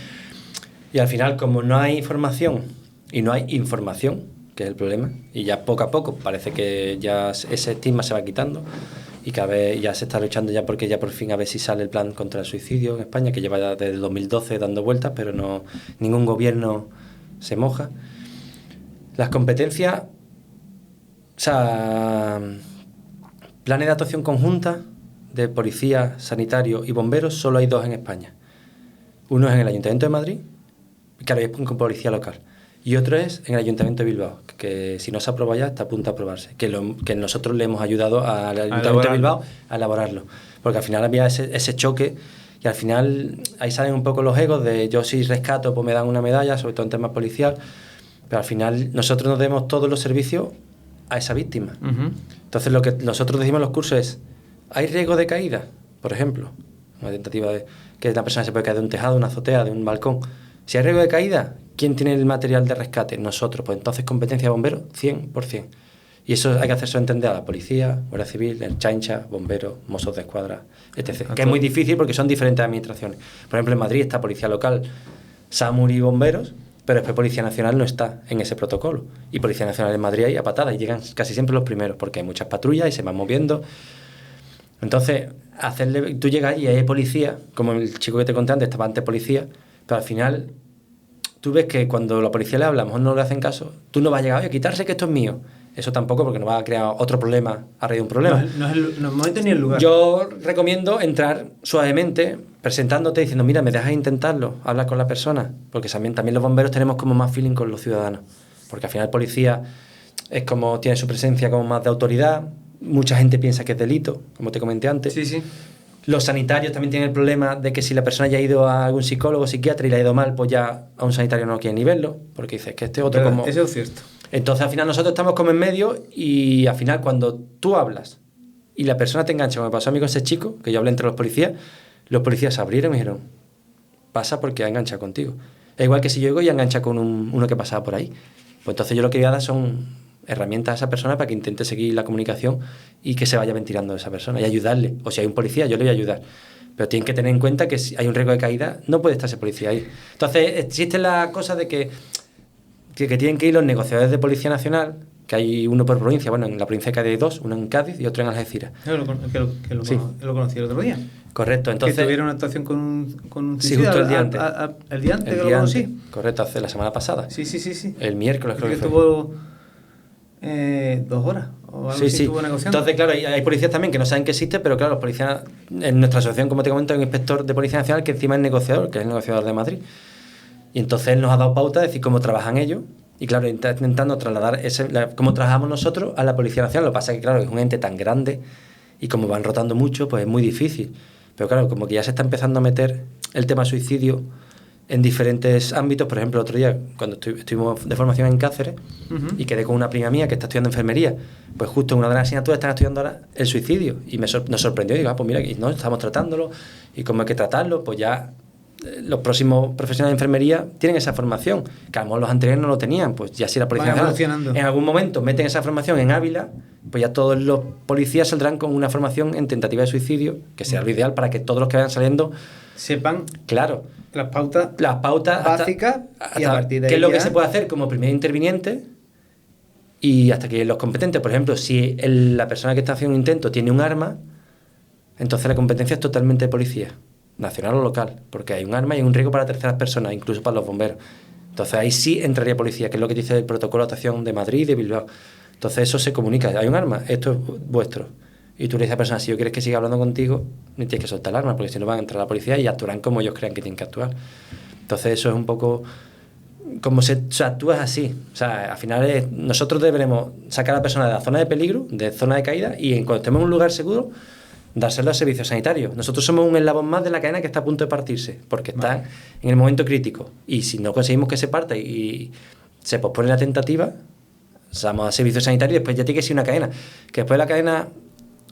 y al final, como no hay información y no hay información, que es el problema, y ya poco a poco parece que ya ese estigma se va quitando y cada vez ya se está luchando ya porque ya por fin a ver si sale el plan contra el suicidio en España, que lleva ya desde el 2012 dando vueltas, pero no, ningún gobierno se moja. Las competencias... O sea, planes de actuación conjunta de policía, sanitario y bomberos, solo hay 2 en España. Uno es en el Ayuntamiento de Madrid, que ahora es con policía local, y otro es en el Ayuntamiento de Bilbao, que si no se aprueba ya está a punto de aprobarse, que nosotros le hemos ayudado al Ayuntamiento de Bilbao a elaborarlo, porque al final había ese choque y al final ahí salen un poco los egos de yo si rescato pues me dan una medalla, sobre todo en temas policial, pero al final nosotros nos debemos todos los servicios a esa víctima. Entonces lo que nosotros decimos en los cursos es, ¿hay riesgo de caída? Por ejemplo, una tentativa de que una persona se puede caer de un tejado, de una azotea, de un balcón. Si hay riesgo de caída, ¿quién tiene el material de rescate? Nosotros. Pues entonces competencia de bomberos, 100%. Y eso hay que hacerse entender a la policía, Guardia Civil, el Chancha, bomberos, Mossos de Escuadra, etc. Que es muy difícil porque son diferentes administraciones. Por ejemplo, en Madrid está Policía Local, SAMUR y bomberos, pero después Policía Nacional no está en ese protocolo. Y Policía Nacional en Madrid hay a patadas y llegan casi siempre los primeros porque hay muchas patrullas y se van moviendo. Entonces, tú llegas y hay policía, como el chico que te conté antes, estaba antes policía, pero al final tú ves que cuando la policía le habla, a lo mejor no le hacen caso, tú no vas a llegar, oye, quitarse que esto es mío. Eso tampoco, porque no va a crear otro problema a raíz de un problema. No es el momento ni el lugar. Yo recomiendo entrar suavemente, presentándote, diciendo, mira, ¿me dejas intentarlo? Hablar con la persona. Porque también los bomberos tenemos como más feeling con los ciudadanos. Porque al final el policía es como, tiene su presencia como más de autoridad. Mucha gente piensa que es delito, como te comenté antes. Sí, sí. Los sanitarios también tienen el problema de que si la persona ya ha ido a algún psicólogo o psiquiatra y le ha ido mal, pues ya a un sanitario no quiere ni verlo, porque dice que este otro como... Eso es cierto. Entonces al final nosotros estamos como en medio y al final cuando tú hablas y la persona te engancha, como me pasó a mí con ese chico, que yo hablé entre los policías se abrieron y me dijeron, pasa porque ha enganchado contigo. Es igual que si yo llego y engancha con uno que pasaba por ahí. Pues entonces yo lo que voy a dar son herramientas a esa persona para que intente seguir la comunicación y que se vaya ventilando de esa persona y ayudarle. O si hay un policía, yo le voy a ayudar. Pero tienen que tener en cuenta que si hay un riesgo de caída, no puede estar ese policía ahí. Entonces existe la cosa de que tienen que ir los negociadores de Policía Nacional, que hay uno por provincia, bueno, en la provincia de Cádiz hay dos, uno en Cádiz y otro en Algeciras. Sí. Lo conocí el otro día. Correcto, entonces... Que tuvieron una actuación con un sí, justo el día antes. El día antes que lo conocí. Correcto, hace la semana pasada. Sí. El miércoles creo que fue. Estuvo 2 horas o algo así, estuvo negociando. Entonces, claro, hay policías también que no saben que existe, pero claro, los policías, en nuestra asociación, como te comento, hay un inspector de Policía Nacional que encima es negociador, que es el negociador de Madrid. Y entonces él nos ha dado pauta de decir cómo trabajan ellos. Y claro, intentando trasladar cómo trabajamos nosotros a la Policía Nacional. Lo que pasa es que, claro, es un ente tan grande y como van rotando mucho, pues es muy difícil. Pero claro, como que ya se está empezando a meter el tema suicidio en diferentes ámbitos. Por ejemplo, el otro día, cuando estuvimos de formación en Cáceres y quedé con una prima mía que está estudiando enfermería, pues justo en una de las asignaturas están estudiando ahora el suicidio. Y nos sorprendió. Y digo, pues mira, no, estamos tratándolo. Y cómo hay que tratarlo, pues ya... Los próximos profesionales de enfermería tienen esa formación, que a lo mejor los anteriores no lo tenían, pues ya si la policía en algún momento meten esa formación en Ávila, pues ya todos los policías saldrán con una formación en tentativa de suicidio, que sea lo ideal para que todos los que vayan saliendo sepan, claro, las pautas básicas y a partir de qué es lo que se puede hacer como primer interviniente y hasta que los competentes, por ejemplo, si la persona que está haciendo un intento tiene un arma, entonces la competencia es totalmente de policía, nacional o local, porque hay un arma y hay un riesgo para terceras personas, incluso para los bomberos. Entonces ahí sí entraría policía, que es lo que dice el protocolo de actuación de Madrid y de Bilbao. Entonces eso se comunica, hay un arma, esto es vuestro. Y tú le dices a la persona, si yo quieres que siga hablando contigo, ni tienes que soltar el arma, porque si no van a entrar a la policía y actuarán como ellos crean que tienen que actuar. Entonces eso es un poco... como se actúa así. O sea, al final nosotros deberemos sacar a la persona de la zona de peligro, de zona de caída, y cuando estemos en un lugar seguro, dárselo al servicio sanitario. Nosotros somos un eslabón más de la cadena que está a punto de partirse, porque está en el momento crítico. Y si no conseguimos que se parta y se pospone la tentativa, vamos al servicio sanitario y después ya tiene que ser una cadena. Que después la cadena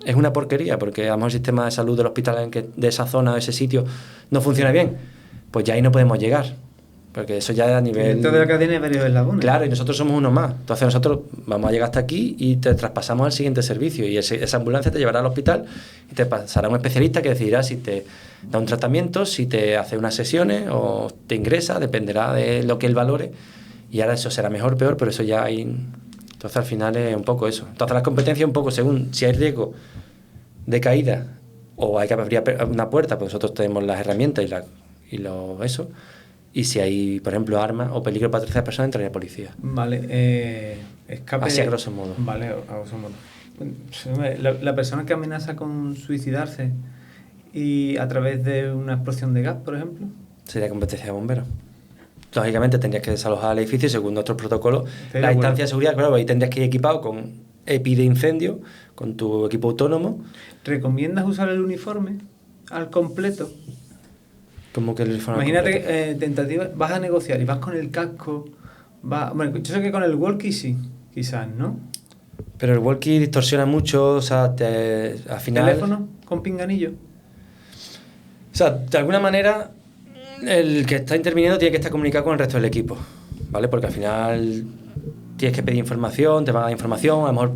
es una porquería, porque a lo mejor el sistema de salud del hospital de esa zona o ese sitio no funciona bien, pues ya ahí no podemos llegar. Porque eso ya a nivel... Dentro de la cadena hay varios eslabones. Claro, y nosotros somos uno más. Entonces nosotros vamos a llegar hasta aquí y te traspasamos al siguiente servicio. Y esa ambulancia te llevará al hospital y te pasará un especialista que decidirá si te da un tratamiento, si te hace unas sesiones o te ingresa, dependerá de lo que él valore. Y ahora eso será mejor o peor, pero eso ya hay... Entonces al final es un poco eso. Entonces las competencias un poco según si hay riesgo de caída o hay que abrir una puerta, pues nosotros tenemos las herramientas eso. Y si hay, por ejemplo, armas o peligro para terceras personas, entraría policía. Vale, escape... Así a grosso modo. Vale, a grosso modo. La persona que amenaza con suicidarse y a través de una explosión de gas, por ejemplo... Sería competencia de bomberos. Lógicamente tendrías que desalojar el edificio según nuestros protocolos. La instancia de seguridad, claro, ahí tendrías que ir equipado con EPI de incendio, con tu equipo autónomo. ¿Recomiendas usar el uniforme al completo? Como que el uniforme imagínate, tentativa, vas a negociar y vas con el casco, bueno, yo sé que con el walkie sí, quizás, ¿no? Pero el walkie distorsiona mucho, o sea, al final... ¿Teléfono con pinganillo? O sea, de alguna manera, el que está interviniendo tiene que estar comunicado con el resto del equipo, ¿vale? Porque al final tienes que pedir información, te van a dar información, a lo mejor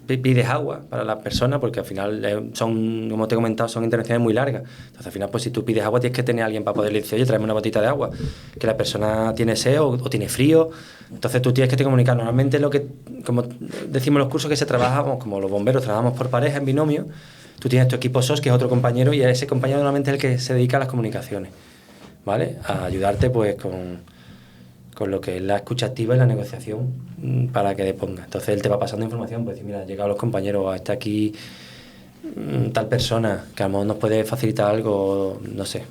pides agua para la persona, porque al final son, como te he comentado, son intervenciones muy largas. Entonces al final, pues si tú pides agua, tienes que tener a alguien para poderle decir, oye, tráeme una botita de agua, que la persona tiene sed o tiene frío. Entonces tú tienes que te comunicar. Normalmente lo que, como decimos en los cursos, que se trabaja, como los bomberos trabajamos por pareja, en binomio, Tú tienes tu equipo SOS, que es otro compañero, y ese compañero normalmente es el que se dedica a las comunicaciones, ¿vale? A ayudarte pues con lo que es la escucha activa y la negociación para que deponga. Entonces él te va pasando información, pues decir, mira, han llegado los compañeros, está aquí tal persona que a lo mejor nos puede facilitar algo, no sé,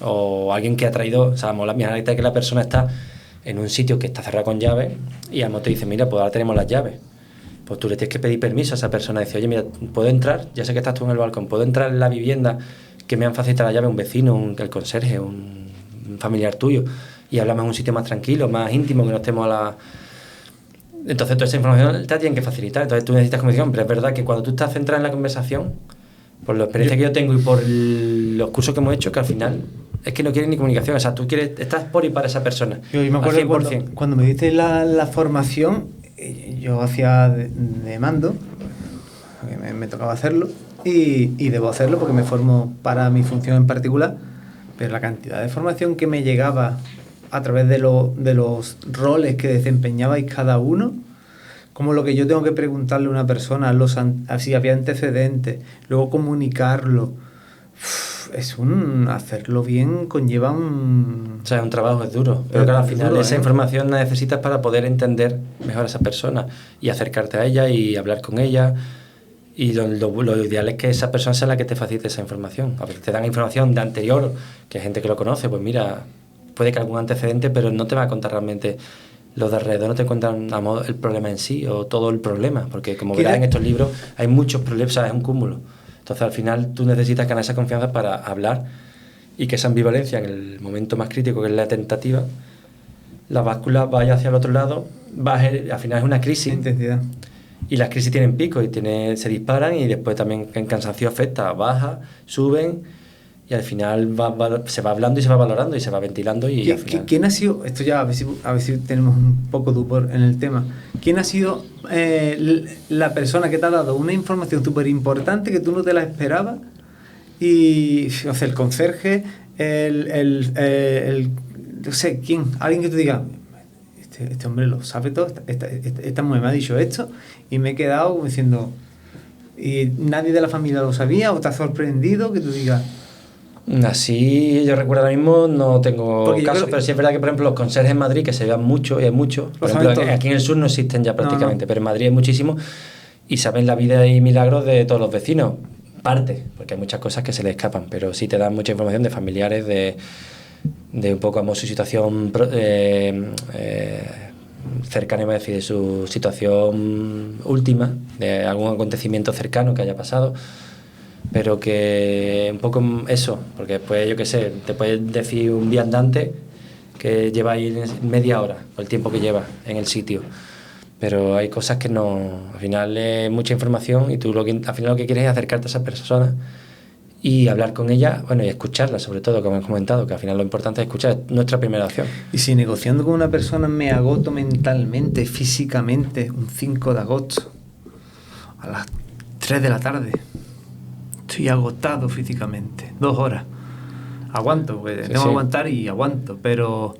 o alguien que ha traído, o sea, mira, que la persona está en un sitio que está cerrado con llave y a lo mejor te dice, mira, pues ahora tenemos las llaves. Pues tú le tienes que pedir permiso a esa persona, decir, oye, mira, ¿puedo entrar? Ya sé que estás tú en el balcón, ¿puedo entrar en la vivienda que me han facilitado la llave un vecino, el conserje, un familiar tuyo? Y hablamos en un sitio más tranquilo, más íntimo, que no estemos a la... Entonces toda esa información te la tienen que facilitar, entonces tú necesitas conversación, pero es verdad que cuando tú estás centrado en la conversación, por la experiencia que yo tengo y por los cursos que hemos hecho, que al final es que no quieres ni comunicación, o sea, tú quieres, estás por y para esa persona. Yo me acuerdo cuando me diste la formación, yo hacía de mando, me tocaba hacerlo, y debo hacerlo porque me formo para mi función en particular, pero la cantidad de formación que me llegaba a través de los roles que desempeñabais cada uno, como lo que yo tengo que preguntarle a una persona, si había antecedentes, luego comunicarlo, hacerlo bien conlleva un... O sea, es un trabajo, es duro, pero claro, al final duro, esa información la necesitas para poder entender mejor a esa persona y acercarte a ella y hablar con ella. Y lo ideal es que esa persona sea la que te facilite esa información. A veces te dan información de anterior, que hay gente que lo conoce, pues mira, puede que algún antecedente, pero no te va a contar realmente los de alrededor, no te cuentan el problema en sí o todo el problema, porque como verás en estos libros hay muchos problemas, o sea, es un cúmulo. Entonces al final tú necesitas ganar esa confianza para hablar y que esa ambivalencia en el momento más crítico, que es la tentativa, la báscula vaya hacia el otro lado, al final es una crisis. Intensidad. Y las crisis tienen picos y se disparan y después también en cansancio afecta, baja, suben y al final se va hablando y se va valorando y se va ventilando. Y al final... ¿Quién ha sido, esto ya a ver si tenemos un poco de humor en el tema, quién ha sido la persona que te ha dado una información súper importante que tú no te la esperabas? Y o sea, el conserje, no sé, ¿quién? Alguien que te diga, este hombre lo sabe todo, esta mujer me ha dicho esto y me he quedado diciendo, y nadie de la familia lo sabía, o te ha sorprendido que tú digas... Así yo recuerdo ahora mismo no tengo caso, pero sí es verdad que por ejemplo los conserjes en Madrid, que se vean mucho y hay muchos, por ejemplo aquí en el sur no existen ya prácticamente, pero en Madrid hay muchísimos y saben la vida y milagros de todos los vecinos, parte, porque hay muchas cosas que se les escapan, pero sí te dan mucha información de familiares, de un poco a su situación cercana, iba a decir, de su situación última, de algún acontecimiento cercano que haya pasado, pero que un poco eso, porque después, yo qué sé, te puedes decir un viandante que lleva ahí media hora, o el tiempo que lleva en el sitio, pero hay cosas que no, al final es mucha información y tú al final lo que quieres es acercarte a esa persona y hablar con ella, bueno, y escucharla sobre todo, como hemos comentado, que al final lo importante es escuchar, es nuestra primera opción. Y si negociando con una persona me agoto mentalmente, físicamente, un 5 de agosto, a las 3 de la tarde, estoy agotado físicamente, 2 horas, aguanto, pues, tengo que aguantar y aguanto, pero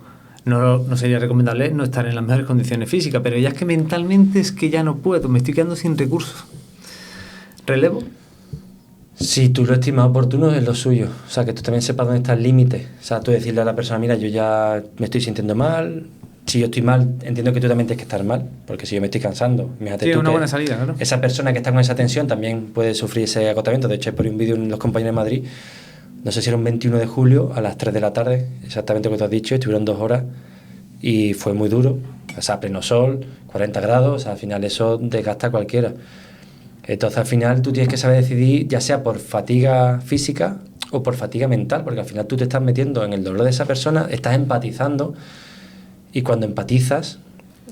no sería recomendable no estar en las mejores condiciones físicas, pero ya es que mentalmente es que ya no puedo, me estoy quedando sin recursos. ¿Relevo? Si tú lo estimas oportuno es lo suyo, o sea, que tú también sepas dónde está el límite, o sea, tú decirle a la persona, mira, yo ya me estoy sintiendo mal, si yo estoy mal, entiendo que tú también tienes que estar mal, porque si yo me estoy cansando, fíjate sí, tú una que buena salida, claro. Esa persona que está con esa tensión también puede sufrir ese agotamiento. De hecho, por un vídeo en Los Compañeros de Madrid, no sé si era un 21 de julio a las 3 de la tarde, exactamente lo que tú has dicho, estuvieron 2 horas y fue muy duro, o sea, pleno sol, 40 grados, o sea, al final eso desgasta a cualquiera. Entonces al final tú tienes que saber decidir, ya sea por fatiga física o por fatiga mental, porque al final tú te estás metiendo en el dolor de esa persona, estás empatizando, y cuando empatizas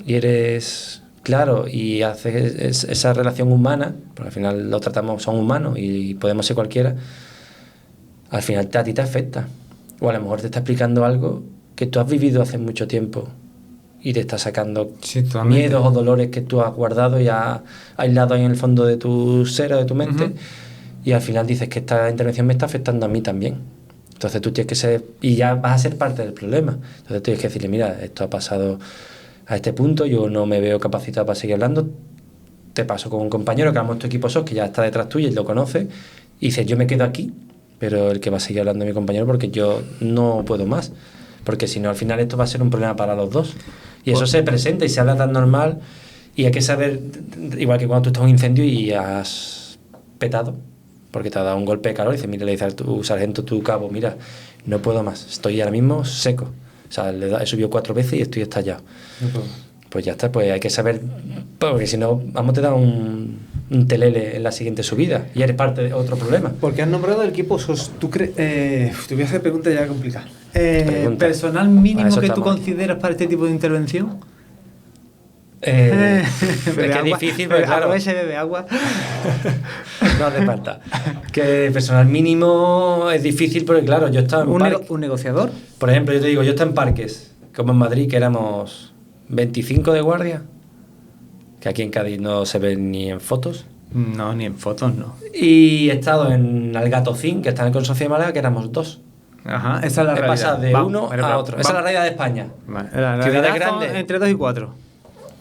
y eres claro y haces esa relación humana, porque al final lo tratamos, son humanos y podemos ser cualquiera, al final a ti te afecta, o a lo mejor te está explicando algo que tú has vivido hace mucho tiempo y te está sacando miedos o dolores que tú has guardado y has aislado ahí en el fondo de tu ser o de tu mente, y al final dices que esta intervención me está afectando a mí también. Entonces tú tienes que ser, y ya vas a ser parte del problema, entonces tienes que decirle, mira, esto ha pasado a este punto, yo no me veo capacitado para seguir hablando, te paso con un compañero que armó tu equipo SOS, que ya está detrás tuyo y lo conoce, y dices, yo me quedo aquí, pero el que va a seguir hablando de mi compañero porque yo no puedo más, porque si no al final esto va a ser un problema para los dos. Y eso se presenta y se habla tan normal, y hay que saber, igual que cuando tú estás en un incendio y has petado, porque te ha dado un golpe de calor, y dices, mira, le dices a tu sargento, tu cabo, mira, no puedo más, estoy ahora mismo seco. O sea, he subido 4 veces y estoy estallado. No puedo. Pues ya está, pues hay que saber, porque si no, vamos a te dar un telele en la siguiente subida y eres parte de otro problema. Porque has nombrado el equipo SOS. ¿Tú crees? Te voy a hacer preguntas ya complicadas. ¿Personal mínimo que tú consideras para este tipo de intervención? Es que es difícil, pero claro. Aprovecha y bebe agua. No hace falta. Que personal mínimo es difícil, porque claro, yo estaba en ¿Un negociador? Por ejemplo, yo te digo, yo estaba en parques, como en Madrid, que éramos 25 de guardia, que aquí en Cádiz no se ven ni en fotos. No, ni en fotos, no. Y he estado en Algatocín, que está en el Consorcio de Málaga, que éramos 2. Ajá, esa es la realidad. Pasas de uno a otro. Esa es la realidad de España. Vale. Ciudades grandes. Entre 2 y 4.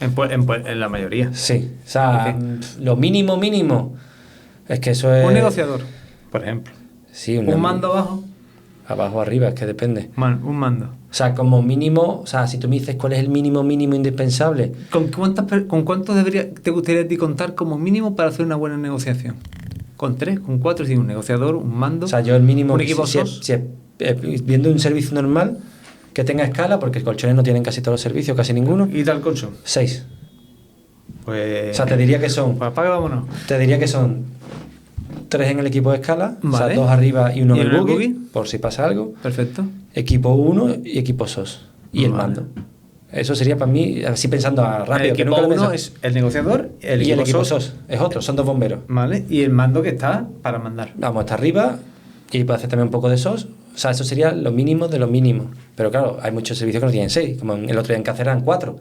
En la mayoría. Sí. O sea, lo mínimo. Es que eso es. Un negociador, por ejemplo. Sí, un mando abajo. Abajo, arriba, es que depende. Un mando. O sea, como mínimo, o sea, si tú me dices cuál es el mínimo indispensable. ¿Con cuánto te gustaría a ti contar como mínimo para hacer una buena negociación? ¿Con 3, con 4, sin un negociador, un mando? O sea, yo el mínimo. Un equipo SOS. Viendo un servicio normal que tenga escala, porque colchones no tienen casi todos los servicios, casi ninguno. ¿Y tal colchón? 6. Pues. O sea, te diría que son. Pues apaga, vámonos. Te diría que son 3 en el equipo de escala, vale. O sea, 2 arriba y 1 en el buggy, buggy, por si pasa algo. Perfecto. Equipo 1 y equipo SOS. Y el mando. Eso sería para mí, así pensando rápido. El equipo 1 es el negociador y el equipo SOS. Es otro, son 2 bomberos. Vale, y el mando que está para mandar. Vamos hasta arriba y puede hacer también un poco de SOS. O sea, eso sería lo mínimo de lo mínimo. Pero claro, hay muchos servicios que no tienen 6, como el otro día en Cáceres eran 4.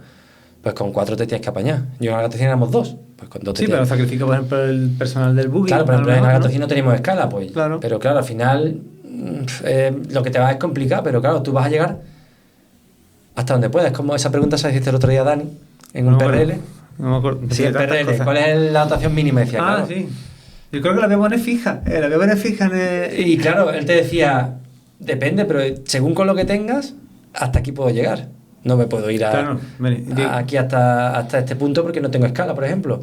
Pues con 4 te tienes que apañar. Yo en Algatocín éramos 2. Pues con 2 sí, pero sacrifico, por ejemplo, el personal del buggy. Claro, por ejemplo, en Algatocín no tenemos escala, pues. Claro. Pero claro, al final lo que te va es complicado, pero claro, tú vas a llegar hasta donde puedas. Como esa pregunta se la hiciste el otro día a Dani en un PRL. No me acuerdo. Sí, el PRL. ¿Cuál es la dotación mínima? Decía, claro. Sí. Yo creo que la voy a poner fija. La voy a poner fija en el... Y claro, él te decía, depende, pero según con lo que tengas, hasta aquí puedo llegar. No me puedo ir aquí hasta este punto porque no tengo escala, por ejemplo.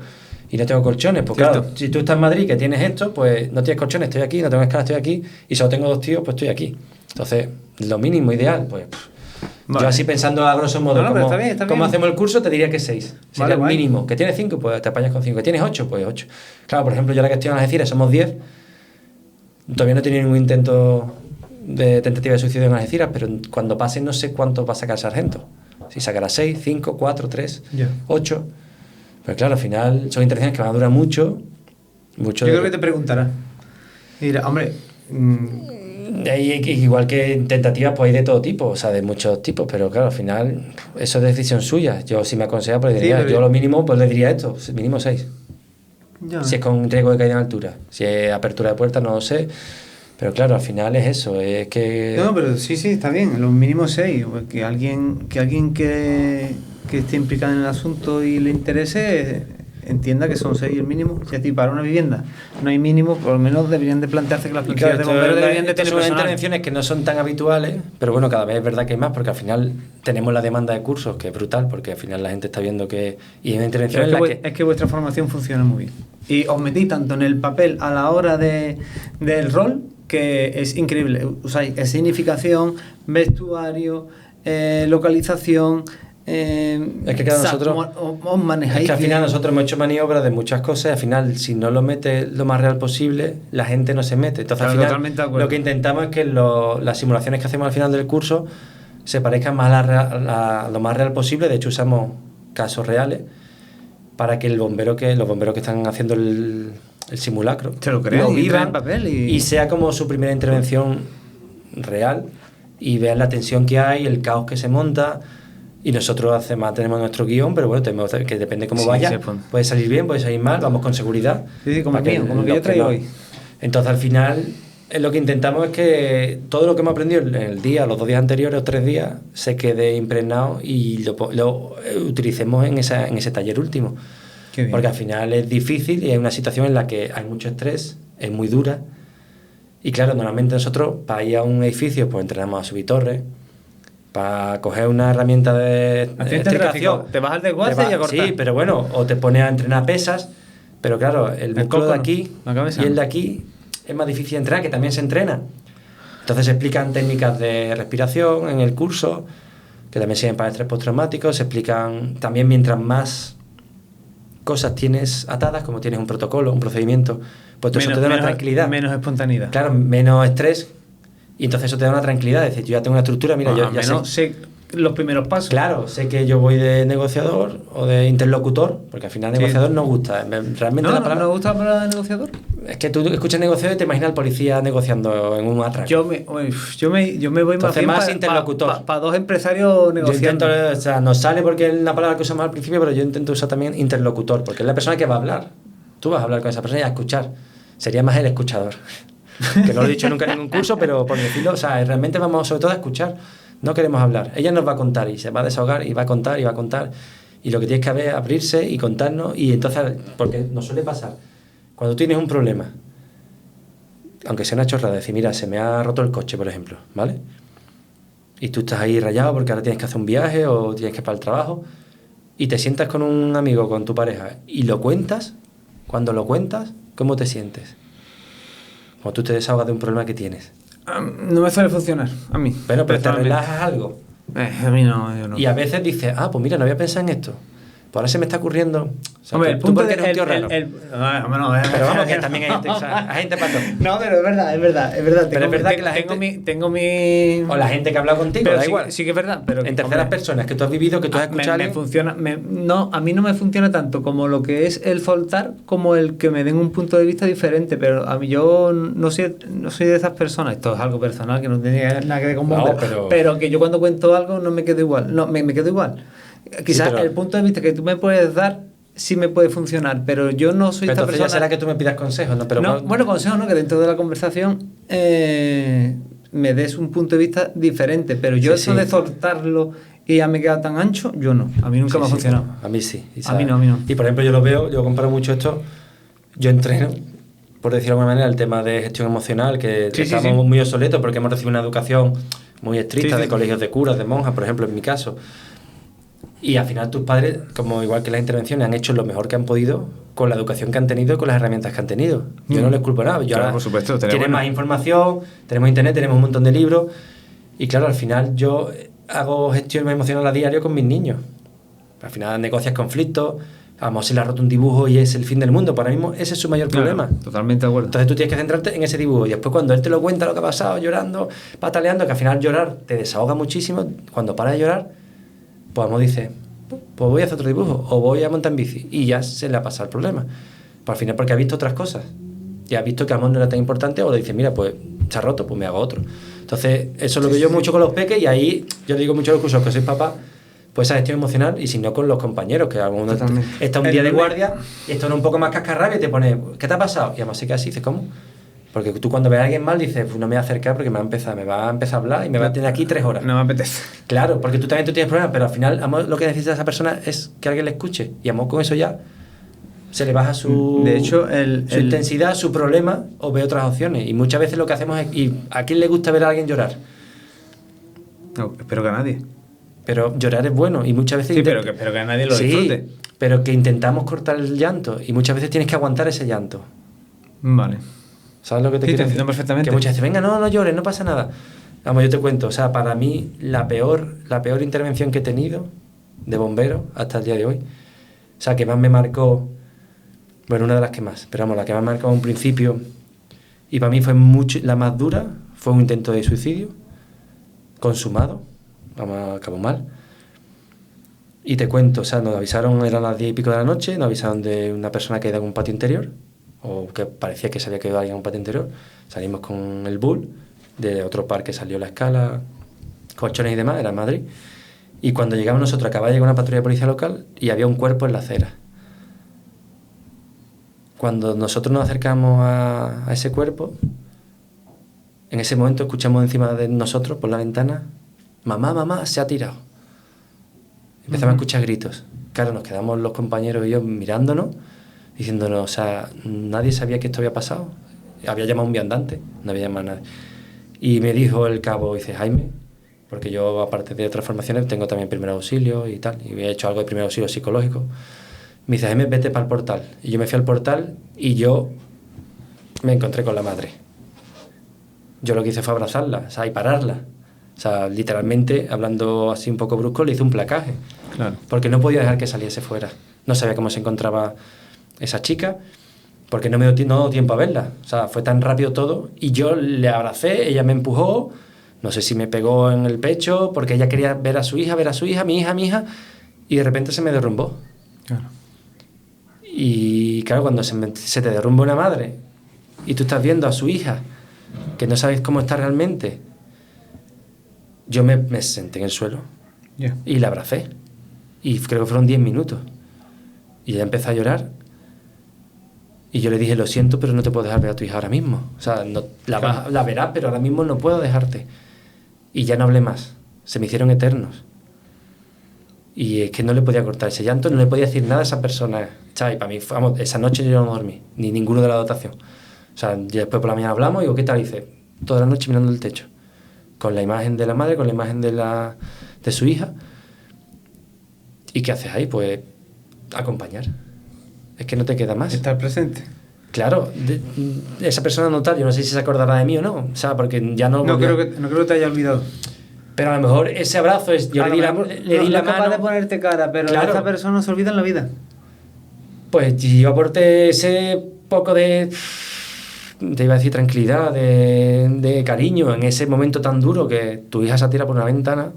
Y no tengo colchones. Pues claro, si tú estás en Madrid, que tienes esto, pues no tienes colchones, estoy aquí, no tengo escala, estoy aquí. Y solo tengo 2 tíos, pues estoy aquí. Entonces, lo mínimo ideal, pues... Vale. Yo así pensando a grosso modo, como hacemos el curso, te diría que 6. Sería el mínimo. Que tienes 5, pues te apañas con 5. Que tienes 8, pues 8. Claro, por ejemplo, yo ahora que estoy en Algeciras, somos 10. Todavía no he tenido ningún intento de tentativa de suicidio en Algeciras, pero cuando pase no sé cuánto va a sacar el sargento. Si sacará 6, 5, 4, 3, 8. Pues claro, al final son intervenciones que van a durar mucho. Yo creo que te preguntará. Mira, hombre... Igual que tentativas, pues hay de todo tipo, o sea, de muchos tipos, pero claro, al final eso es decisión suya. Yo si me aconseja, pues le diría, yo lo mínimo, pues le diría esto, mínimo 6. Si es con riesgo de caída en altura, si es apertura de puertas, no lo sé, pero claro, al final es eso, es que... No, pero sí, está bien, los mínimos 6, que alguien que esté implicado en el asunto y le interese... entienda que son 6 el mínimo. Si a ti para una vivienda no hay mínimo, por lo menos deberían de plantearse que las plantillas de bomberos deberían de tener personal. Son intervenciones que no son tan habituales, pero bueno, cada vez es verdad que hay más, porque al final tenemos la demanda de cursos, que es brutal, porque al final la gente está viendo que... Y hay una intervención en la que... Es que vuestra formación funciona muy bien. Y os metí tanto en el papel a la hora del rol, que es increíble. Usáis significación, vestuario, localización... es que claro, nosotros os manejáis, es que al final nosotros hemos hecho maniobras de muchas cosas y al final si no lo metes lo más real posible la gente no se mete, entonces claro, al final lo que intentamos es que las simulaciones que hacemos al final del curso se parezcan más a lo más real posible. De hecho usamos casos reales para que los bomberos que están haciendo el simulacro se lo crean, vivan en papel y sea como su primera intervención real y vean la tensión que hay, el caos que se monta. Y nosotros tenemos nuestro guión, pero bueno, tenemos que depende cómo vaya. Puede salir bien, puede salir mal, vamos con seguridad. Sí, como el mío, como que yo traigo hoy. Entonces, al final, lo que intentamos es que todo lo que hemos aprendido en el día, los 2 días anteriores o 3 días, se quede impregnado y lo utilicemos en ese taller último. Qué bien. Porque al final es difícil y es una situación en la que hay mucho estrés, es muy dura. Y claro, normalmente nosotros para ir a un edificio pues entrenamos a subir torres, para coger una herramienta de Accidente de tráfico, te vas al desguace y a cortar. Sí, pero bueno, o te pones a entrenar pesas, pero claro, el músculo de cócono, aquí la cabeza. y el de aquí es más difícil de entrenar, que también se entrena. Entonces se explican técnicas de respiración en el curso, que también sirven para el estrés postraumático, se explican también mientras más cosas tienes atadas, como tienes un protocolo, un procedimiento, pues todo eso te da una tranquilidad. Menos espontaneidad. Claro, menos estrés, y entonces eso te da una tranquilidad, es decir, yo ya tengo una estructura, mira, yo ya menos sé los primeros pasos. Claro, sé que yo voy de negociador o de interlocutor, porque al final negociador no gusta. Realmente la palabra... ¿No gusta la palabra negociador? Es que tú escuchas negociador y te imaginas al policía negociando en un atraco. Yo me voy Entonces, más más bien interlocutor. para dos empresarios negociando. Yo intento, o sea, nos sale porque es la palabra que usamos al principio, pero yo intento usar también interlocutor, porque es la persona que va a hablar. Tú vas a hablar con esa persona y a escuchar. Sería más el escuchador. Que no lo he dicho nunca en ningún curso, pero por decirlo, o sea, realmente vamos sobre todo a escuchar. No queremos hablar. Ella nos va a contar y se va a desahogar y va a contar y va a contar. Y lo que tienes que hacer es abrirse y contarnos. Y entonces, porque nos suele pasar, cuando tienes un problema, aunque sea una chorrada, decir, mira, se me ha roto el coche, por ejemplo, ¿vale? Y tú estás ahí rayado porque ahora tienes que hacer un viaje o tienes que ir para el trabajo y te sientas con un amigo, con tu pareja y lo cuentas. Cuando lo cuentas, ¿cómo te sientes? Cuando tú te desahogas de un problema que tienes. No me suele funcionar, a mí. Bueno, pero te relajas algo. A mí no, yo no. Y a veces dices, pues mira, no había pensado en esto. Pues ahora se me está ocurriendo. O sea, Hombre, el punto porque eres un tío raro. Pero vamos, que también hay gente, o sea, hay gente para todo. No, pero es verdad. Pero es verdad que la gente... Tengo mi... O la gente que ha hablado contigo, pero da sí, igual. Sí que es verdad, pero... En terceras personas, que tú has vivido, que tú has escuchado... Me funciona... No, a mí no me funciona tanto como lo que es el soltar, como el que me den un punto de vista diferente, pero a mí yo no soy de esas personas, esto es algo personal, que no tiene nada que ver con bomberos, pero que yo cuando cuento algo no me quedo igual, no, me quedo igual. Quizás sí, el punto de vista que tú me puedes dar sí me puede funcionar, pero yo no soy esta persona... Ya será que tú me pidas consejos, ¿no? Pero bueno, consejos, ¿no? Que dentro de la conversación me des un punto de vista diferente, pero yo eso de soltarlo y ya me queda tan ancho, yo no. A mí nunca me ha funcionado. A mí sí. A mí no. Y por ejemplo, yo lo veo, yo comparo mucho esto, yo entreno, por decirlo de alguna manera, el tema de gestión emocional, que estamos muy obsoletos porque hemos recibido una educación muy estricta de colegios de curas, de monjas, por ejemplo, en mi caso. Y al final tus padres, como igual que las intervenciones, han hecho lo mejor que han podido con la educación que han tenido y con las herramientas que han tenido. Yo no les culpo nada. Claro, por supuesto. Tienen más información, tenemos internet, tenemos un montón de libros. Y claro, al final yo hago gestión emocional a diario con mis niños. Al final negocias conflictos, a se le ha roto un dibujo y es el fin del mundo. Para mí ese es su mayor problema. Totalmente de acuerdo. Entonces tú tienes que centrarte en ese dibujo. Y después cuando él te lo cuenta lo que ha pasado, llorando, pataleando, que al final llorar te desahoga muchísimo. Cuando para de llorar, pues Amo dice, pues voy a hacer otro dibujo o voy a montar en bici y ya se le ha pasado el problema. Pues al final porque ha visto otras cosas y ha visto que Amor no era tan importante o le dice, mira, pues se ha roto, pues me hago otro. Entonces eso lo veo yo mucho con los peques y ahí yo digo mucho en los cursos que soy papá, pues esa gestión emocional y si no con los compañeros, que alguno está un día de guardia y esto no un poco más cascarrabia y te pone, ¿qué te ha pasado? Y además se queda así, dices, ¿cómo? Porque tú cuando ves a alguien mal dices, no me voy a acercar porque me va a empezar a hablar y me va a tener aquí 3 horas. No me apetece. Claro, porque tú tienes problemas, pero al final Amor lo que necesita esa persona es que alguien le escuche. Y Amor con eso ya se le baja su, de hecho, su intensidad, su problema o ve otras opciones. Y muchas veces lo que hacemos es, ¿y a quién le gusta ver a alguien llorar? No, espero que a nadie. Pero llorar es bueno y muchas veces... Sí, pero que a nadie lo disfrute. Pero que intentamos cortar el llanto y muchas veces tienes que aguantar ese llanto. Vale. ¿Sabes lo que te quiero decir? Perfectamente. Que muchas veces, venga, no llores, no pasa nada. Vamos, yo te cuento, o sea, para mí la peor intervención que he tenido de bombero hasta el día de hoy, o sea, que más me marcó, bueno, una de las que más, pero vamos, la que más me marcó a un principio, y para mí fue la más dura, fue un intento de suicidio, consumado, vamos, acabó mal. Y te cuento, o sea, nos avisaron, eran las 10 y pico de la noche, nos avisaron de una persona que era en un patio interior, o que parecía que se había quedado alguien en un patio interior. Salimos con el bull de otro parque, salió la escala, colchones y demás, era en Madrid. Y cuando llegamos nosotros, acababa de llegar una patrulla de policía local y había un cuerpo en la acera. Cuando nosotros nos acercamos a ese cuerpo, en ese momento escuchamos encima de nosotros, por la ventana, mamá, se ha tirado. Empezamos a escuchar gritos, claro, nos quedamos los compañeros y yo mirándonos, diciéndonos, o sea, nadie sabía que esto había pasado. Había llamado un viandante, no había llamado a nadie. Y me dijo el cabo, dice, Jaime, porque yo, aparte de otras formaciones, tengo también primer auxilio y tal, y he hecho algo de primer auxilio psicológico. Me dice, Jaime, vete para el portal. Y yo me fui al portal y yo me encontré con la madre. Yo lo que hice fue abrazarla, o sea, y pararla. O sea, literalmente, hablando así un poco brusco, le hice un placaje. Claro. Porque no podía dejar que saliese fuera. No sabía cómo se encontraba esa chica, porque no me dio tiempo a verla. O sea, fue tan rápido todo. Y yo le abracé, ella me empujó, no sé si me pegó en el pecho, porque ella quería ver a su hija, mi hija, y de repente se me derrumbó. Claro. Y claro, cuando se te derrumba una madre y tú estás viendo a su hija, que no sabes cómo está realmente, yo me senté en el suelo y la abracé. Y creo que fueron 10 minutos. Y ella empezó a llorar. Y yo le dije, lo siento, pero no te puedo dejar ver a tu hija ahora mismo. O sea, la verás, pero ahora mismo no puedo dejarte. Y ya no hablé más. Se me hicieron eternos. Y es que no le podía cortar ese llanto, no le podía decir nada a esa persona. ¿Sabes? Y para mí, vamos, esa noche yo no dormí, ni ninguno de la dotación. O sea, ya después por la mañana hablamos y digo, ¿qué tal? Y dice, toda la noche mirando el techo. Con la imagen de la madre, con la imagen de su hija. ¿Y qué haces ahí? Pues acompañar. Es que no te queda más. Estar presente. Claro, esa persona no tal, yo no sé si se acordará de mí o no, o sea, porque ya no... No creo que te haya olvidado. Pero a lo mejor ese abrazo es... Yo le di la no mano... capaz de ponerte cara, pero claro, esta persona no se olvida en la vida. Pues yo aporté ese poco de... Te iba a decir tranquilidad, de cariño en ese momento tan duro que tu hija se tira por una ventana.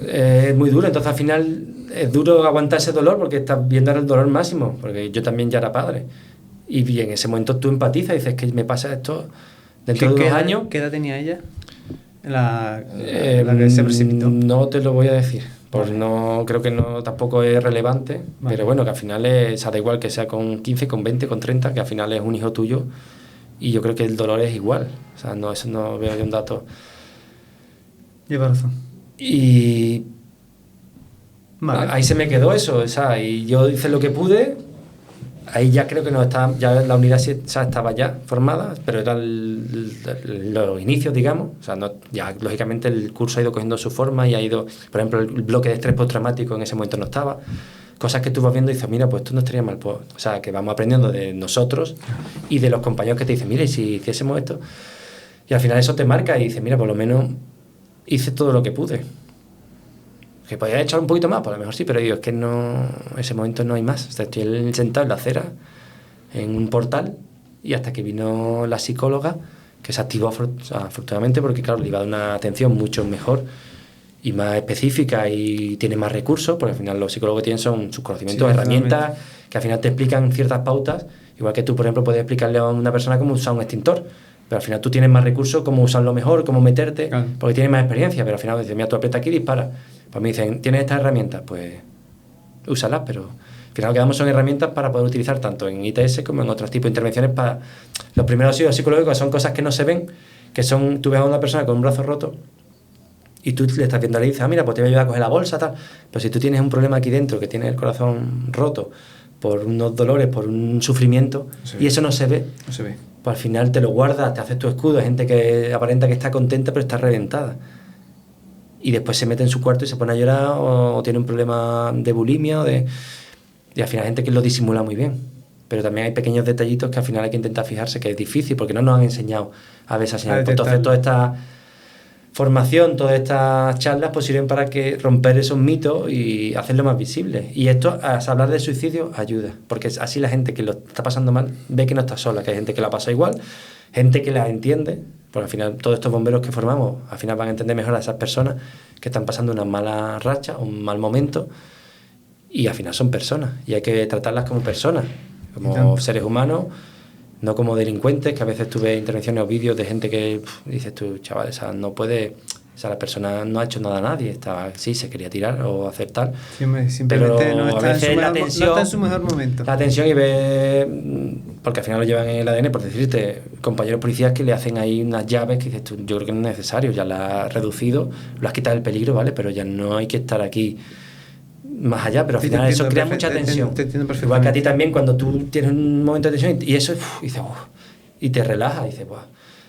Es muy duro, entonces al final es duro aguantar ese dolor porque estás viendo el dolor máximo, porque yo también ya era padre. Y en ese momento tú empatizas y dices que me pasa esto dentro de unos años. ¿Qué edad tenía ella? La que se precipitó. No te lo voy a decir, pues no, creo que no, tampoco es relevante, pero bueno, que al final da igual que sea con 15, con 20, con 30, que al final es un hijo tuyo y yo creo que el dolor es igual, o sea, no, eso no veo yo un dato. Lleva razón. Y vale. Ahí se me quedó eso, o sea, y yo hice lo que pude. Ahí ya creo que ya la unidad estaba ya formada, pero eran los inicios, digamos. O sea, ya lógicamente el curso ha ido cogiendo su forma y ha ido, por ejemplo, el bloque de estrés postraumático en ese momento no estaba. Cosas que tú vas viendo y dices, mira, pues esto no estaría mal. Pues, o sea, que vamos aprendiendo de nosotros y de los compañeros que te dicen, mira, y si hiciésemos esto. Y al final eso te marca y dices, mira, por lo menos hice todo lo que pude. Que podía echar un poquito más, pues a lo mejor sí, pero digo, es que no, en ese momento no hay más. O sea, estoy sentado en la acera, en un portal, y hasta que vino la psicóloga, que se activó afortunadamente, porque claro, le iba a dar una atención mucho mejor y más específica y tiene más recursos, porque al final los psicólogos que tienen son sus conocimientos, herramientas, que al final te explican ciertas pautas, igual que tú, por ejemplo, puedes explicarle a una persona cómo usar un extintor, pero al final tú tienes más recursos, cómo usarlo mejor, cómo meterte, claro, porque tienes más experiencia, pero al final dices, mira, tú aprieta aquí y dispara. Pues me dicen, ¿tienes estas herramientas? Pues úsalas, pero al final lo que damos son herramientas para poder utilizar tanto en ITS como en otros tipos de intervenciones. Para los primeros auxilios psicológicos son cosas que no se ven, que son, tú ves a una persona con un brazo roto y tú le estás viendo y le dices, ah, mira, pues te voy a ayudar a coger la bolsa, tal. Pero si tú tienes un problema aquí dentro, que tienes el corazón roto por unos dolores, por un sufrimiento, y eso no se ve, pues al final te lo guardas, te haces tu escudo. Hay gente que aparenta que está contenta pero está reventada. Y después se mete en su cuarto y se pone a llorar o tiene un problema de bulimia y al final hay gente que lo disimula muy bien. Pero también hay pequeños detallitos que al final hay que intentar fijarse, que es difícil porque no nos han enseñado a ver esas señales. Entonces toda esta formación, todas estas charlas pues sirven para que romper esos mitos y hacerlo más visible. Y esto, a hablar de suicidio, ayuda. Porque así la gente que lo está pasando mal ve que no está sola, que hay gente que la pasa igual, gente que la entiende. Porque al final todos estos bomberos que formamos al final van a entender mejor a esas personas que están pasando una mala racha, un mal momento, y al final son personas y hay que tratarlas como personas, como seres humanos, no como delincuentes, que a veces tuve intervenciones o vídeos de gente que dices tú, chaval, esa no puede, O sea, la persona no ha hecho nada a nadie, sí, se quería tirar o hacer tal. Simplemente pero no a está, veces la tensión, no está en su mejor momento. La tensión y ver, porque al final lo llevan en el ADN, por decirte, compañeros policías que le hacen ahí unas llaves que dices tú, yo creo que no es necesario, ya la has reducido, lo has quitado el peligro, ¿vale? Pero ya no hay que estar aquí más allá, pero al final eso crea mucha tensión. Te entiendo perfectamente. Igual que a ti también, cuando tú tienes un momento de tensión y eso, dices, y te relajas, y dices,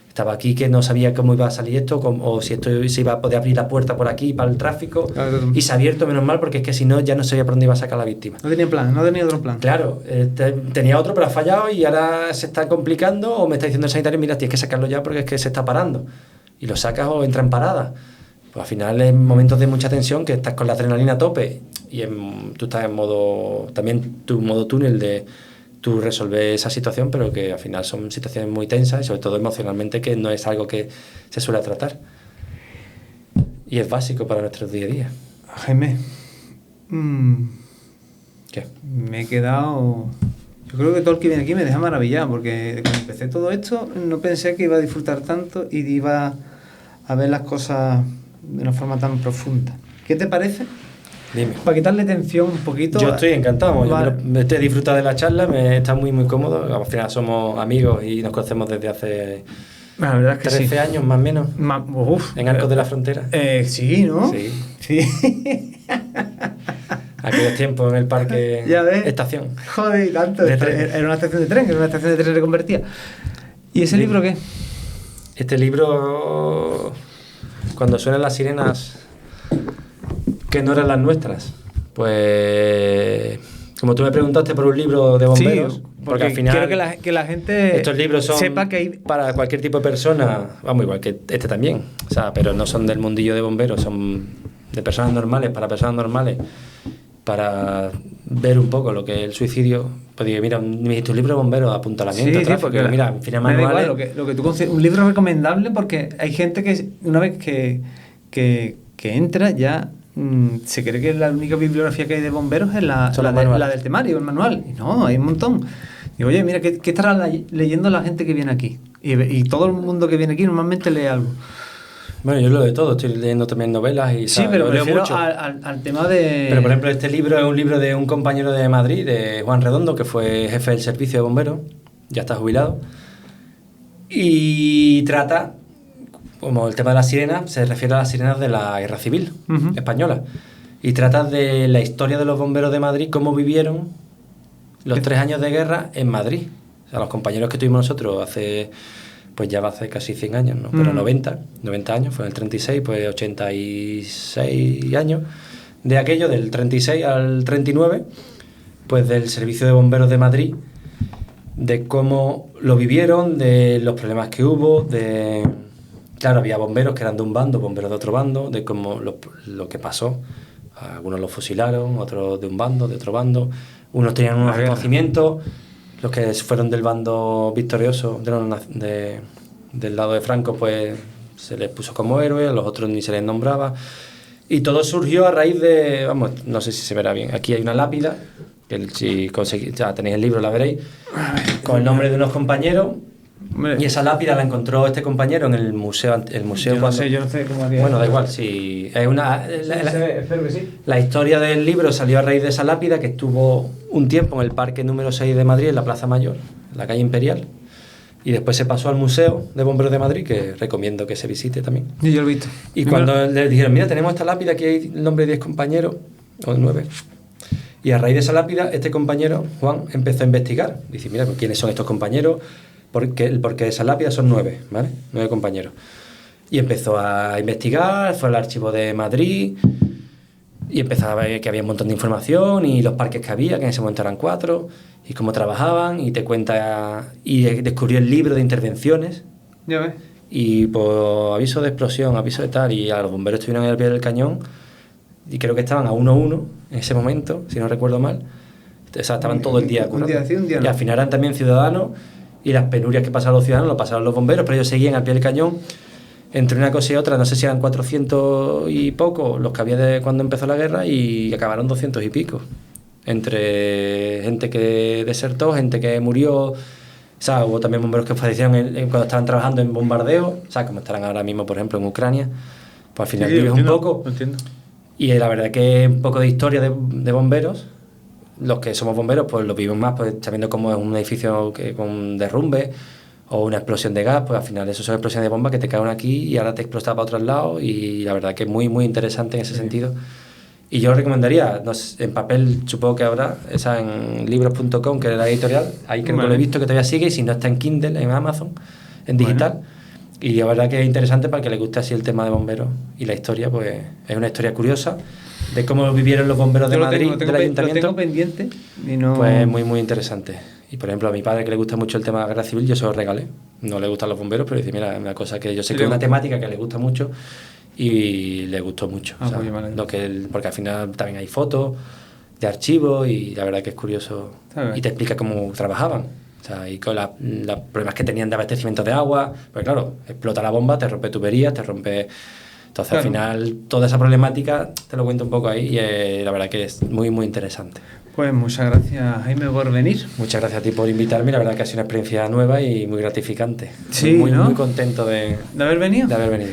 estaba aquí que no sabía cómo iba a salir esto, o si esto se iba a poder abrir la puerta por aquí para el tráfico, y se ha abierto, menos mal, porque es que si no ya no sabía por dónde iba a sacar la víctima. No tenía plan, no tenía otro plan. Claro, tenía otro, pero ha fallado y ahora se está complicando, o me está diciendo el sanitario, mira, tienes que sacarlo ya porque es que se está parando, y lo sacas o entra en parada. Pues al final en momentos de mucha tensión, que estás con la adrenalina a tope, y tú estás en modo, también tu modo túnel de tú resolver esa situación, pero que al final son situaciones muy tensas y sobre todo emocionalmente, que no es algo que se suele tratar. Y es básico para nuestro día a día. Jaime, ¿Qué? me he quedado... Yo creo que todo el que viene aquí me deja maravillado, porque cuando empecé todo esto no pensé que iba a disfrutar tanto y iba a ver las cosas de una forma tan profunda. ¿Qué te parece? Dime. Para quitarle tensión un poquito... Yo estoy encantado, Vale. me estoy disfrutando de la charla, me está muy cómodo, al final somos amigos y nos conocemos desde hace La verdad es que 13 sí. años más o menos, en Arcos de la Frontera. Sí, ¿no? Sí. Aquellos tiempos en el parque Ya ves. estación. Joder, tanto. De tren. Era una estación de tren, era una estación de tren reconvertida. ¿Y ese libro qué? Este libro, cuando suenan las sirenas que no eran las nuestras, pues como tú me preguntaste por un libro de bomberos, Sí, porque al final quiero que la gente estos libros son sepa que hay... para cualquier tipo de persona, vamos, igual que este también, o sea, pero no son del mundillo de bomberos, son de personas normales, para personas normales, para ver un poco lo que es el suicidio. Pues digo, mira, me dijiste un libro de bomberos, apuntalamiento, Sí, tráfico, porque mira, en fin, me da igual, manuales. lo que tú un libro recomendable, porque hay gente que una vez que entra ya se cree que la única bibliografía que hay de bomberos es la del temario, el manual. Y no, hay un montón. Digo, oye, mira, ¿qué estará leyendo la gente que viene aquí? Y todo el mundo que viene aquí normalmente lee algo. Bueno, yo lo de todo, estoy leyendo también novelas y Sí, pero yo me leo refiero mucho. al tema de... Pero por ejemplo, este libro es un libro de un compañero de Madrid, de Juan Redondo, que fue jefe del servicio de bomberos, ya está jubilado, y trata, como el tema de las sirenas, se refiere a las sirenas de la Guerra Civil española, y trata de la historia de los bomberos de Madrid, cómo vivieron los 3 años de guerra en Madrid. O sea, los compañeros que tuvimos nosotros pues ya va a hace casi 100 años, ¿no? Pero 90 años, fue en el 36, pues 86 años. De aquello, del 36 al 39, pues del Servicio de Bomberos de Madrid, de cómo lo vivieron, de los problemas que hubo, claro, había bomberos que eran de un bando, bomberos de otro bando, de cómo lo que pasó. Algunos los fusilaron, otros de un bando, de otro bando. Unos tenían unos reconocimientos. Los que fueron del bando victorioso, del lado de Franco, pues se les puso como héroes, a los otros ni se les nombraba. Y todo surgió a raíz de, vamos, no sé si se verá bien, aquí hay una lápida, que si ya tenéis el libro, la veréis, con el nombre de unos compañeros. Y esa lápida la encontró este compañero en el museo. Yo no sé cómo haría. Bueno, da igual, si es una... espero que sí. La historia del libro salió a raíz de esa lápida, que estuvo un tiempo en el Parque número 6 de Madrid, en la Plaza Mayor, en la calle Imperial, y después se pasó al Museo de Bomberos de Madrid, que recomiendo que se visite también. Y yo lo he visto. Y cuando le dijeron, mira, tenemos esta lápida, aquí hay el nombre de 10 compañeros, o 9, y a raíz de esa lápida, este compañero, Juan, empezó a investigar. Dice, mira, ¿quiénes son estos compañeros? Porque de esa lápida son 9, ¿vale? 9 compañeros. Y empezó a investigar, fue al archivo de Madrid, y empezó a ver que había un montón de información, y los parques que había, que en ese momento eran 4, y cómo trabajaban, y te cuenta, y descubrió el libro de intervenciones. Ya ves. Y pues aviso de explosión, aviso de tal, y a los bomberos estuvieron al pie del cañón, y creo que estaban a 1-1 en ese momento, si no recuerdo mal. O sea, estaban todo el día currando. Un día sí, un día no. Y al final eran también ciudadanos, y las penurias que pasaron los ciudadanos lo pasaron los bomberos, pero ellos seguían al pie del cañón. Entre una cosa y otra, no sé si eran 400 y poco los que había cuando empezó la guerra, y acabaron 200 y pico. Entre gente que desertó, gente que murió. O sea, hubo también bomberos que fallecieron cuando estaban trabajando en bombardeo, o sea, como estarán ahora mismo, por ejemplo, en Ucrania. Pues al final Sí, vives un poco. Lo entiendo. Y la verdad que un poco de historia de bomberos, los que somos bomberos pues lo vivimos más, pues sabiendo cómo es un edificio con derrumbe o una explosión de gas, pues al final eso son explosiones de bomba que te caen aquí y ahora te explota para otros lados, y la verdad que es muy muy interesante en ese sentido. Y yo recomendaría, no sé, en papel supongo que habrá, esa en libros.com, que es la editorial, ahí creo que lo he visto que todavía sigue, y si no está en Kindle, en Amazon, en digital. Y la verdad que es interesante para el que le guste así el tema de bomberos y la historia, pues es una historia curiosa de cómo vivieron los bomberos de Madrid, del ayuntamiento. Lo tengo pendiente y no... Pues muy muy interesante. Y por ejemplo a mi padre, que le gusta mucho el tema de la guerra civil, yo se lo regalé. No le gustan los bomberos, pero dice, mira, es una cosa que yo sé que es una temática que le gusta mucho y le gustó mucho. O sea, porque al final también hay fotos de archivos y la verdad que es curioso. Y te explica cómo trabajaban. O sea, y con los problemas que tenían de abastecimiento de agua, pues claro, explota la bomba, te rompe tuberías, te rompe... Entonces al final toda esa problemática te lo cuento un poco ahí, y la verdad que es muy muy interesante. Pues muchas gracias, Jaime, por venir. Muchas gracias a ti por invitarme, la verdad que ha sido una experiencia nueva y muy gratificante. Sí, muy, ¿no? muy contento de haber venido. De haber venido.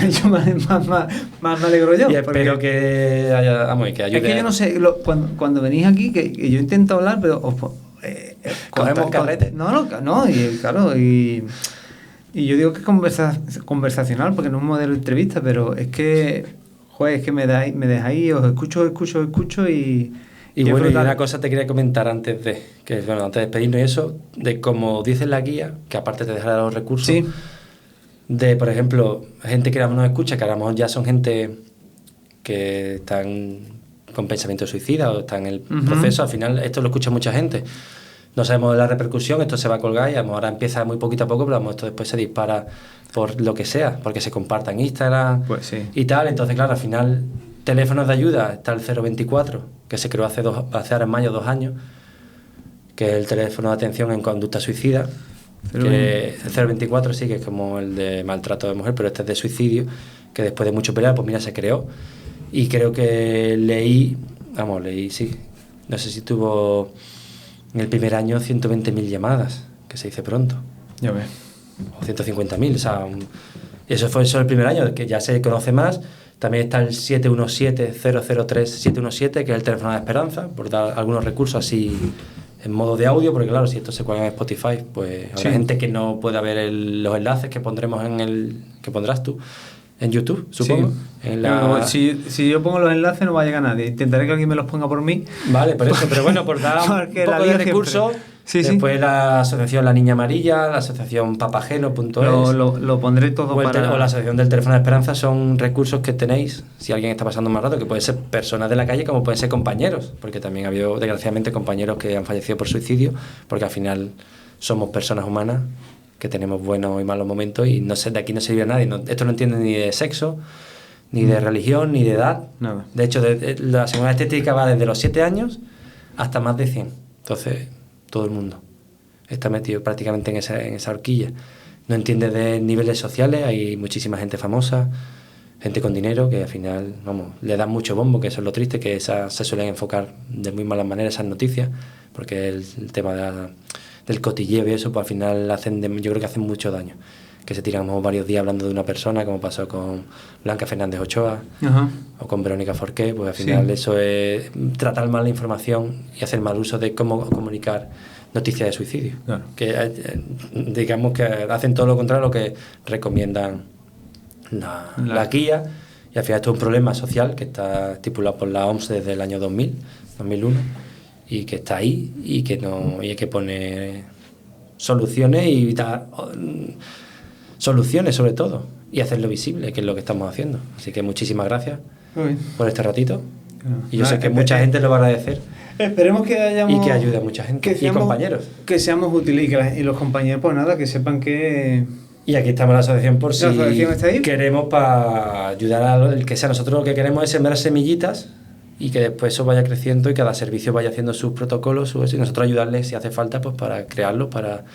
Yo más me alegro yo. Y espero que haya, vamos, que ayude. Es que yo no sé, cuando venís aquí, que yo intento hablar, pero cogemos carrete. No, y claro, y yo digo que es conversacional, porque no es un modelo de entrevista, pero es que, joder, es que me dejáis, os escucho y bueno, y una cosa te quería comentar antes de despedirnos y eso, de como dice la guía, que aparte te dejará los recursos, sí, de, por ejemplo, gente que ahora nos escucha, que a lo mejor ya son gente que están con pensamiento suicida o están en el proceso, al final esto lo escucha mucha gente. No sabemos la repercusión, esto se va a colgar y a lo mejor ahora empieza muy poquito a poco, pero a lo mejor esto después se dispara por lo que sea, porque se comparta en Instagram y tal. Entonces, claro, al final, teléfonos de ayuda, está el 024, que se creó hace en mayo 2 años, que es el teléfono de atención en conducta suicida. Que el 024 sí, que es como el de maltrato de mujer, pero este es de suicidio, que después de mucho pelear, pues mira, se creó. Y creo que leí, sí, no sé si tuvo en el primer año 120.000 llamadas, que se dice pronto. Ya ves. O 150.000, o sea, eso fue solo el primer año, que ya se conoce más. También está el 717-003-717, que es el teléfono de Esperanza, por dar algunos recursos así en modo de audio, porque claro, si esto se cuelga en Spotify, pues habrá gente que no pueda ver los enlaces que pondremos que pondrás tú en YouTube, supongo. Sí. Si yo pongo los enlaces no va a llegar nadie. Intentaré que alguien me los ponga por mí. Vale, por eso, pero bueno, por dar un poco de recursos. Después la asociación La Niña Amarilla, la asociación papageno.es. Lo pondré todo o la asociación del teléfono de Esperanza. Son recursos que tenéis si alguien está pasando un mal rato, que pueden ser personas de la calle como pueden ser compañeros, porque también ha habido desgraciadamente compañeros que han fallecido por suicidio, porque al final somos personas humanas que tenemos buenos y malos momentos, y no sé, de aquí no se vive a nadie. Esto no entiende ni de sexo, ni de religión, ni de edad. Nada. De hecho, la seguridad estética va desde los 7 años hasta más de 100. Entonces, todo el mundo está metido prácticamente en esa horquilla. No entiende de niveles sociales, hay muchísima gente famosa, gente con dinero, que al final, le dan mucho bombo, que eso es lo triste, que se suelen enfocar de muy malas maneras esas noticias, porque el tema del cotilleo y eso, pues al final yo creo que hacen mucho daño. Que se tiran varios días hablando de una persona, como pasó con Blanca Fernández Ochoa o con Verónica Forqué, pues al final eso es tratar mal la información y hacer mal uso de cómo comunicar noticias de suicidio. Claro. Que digamos que hacen todo lo contrario a lo que recomiendan la guía, y al final esto es un problema social que está estipulado por la OMS desde el año 2001, y que está ahí y que hay que poner soluciones y dar soluciones sobre todo, y hacerlo visible, que es lo que estamos haciendo. Así que muchísimas gracias por este ratito. Y yo sé que mucha gente lo va a agradecer. Esperemos que hayamos... Y que ayude a mucha gente. Y compañeros. Que seamos útiles y los compañeros, pues nada, que sepan que... Y aquí estamos la asociación por si está ahí. Queremos para ayudar al que sea. Nosotros lo que queremos es sembrar semillitas y que después eso vaya creciendo y cada servicio vaya haciendo sus protocolos, y nosotros ayudarles si hace falta, pues para crearlos, para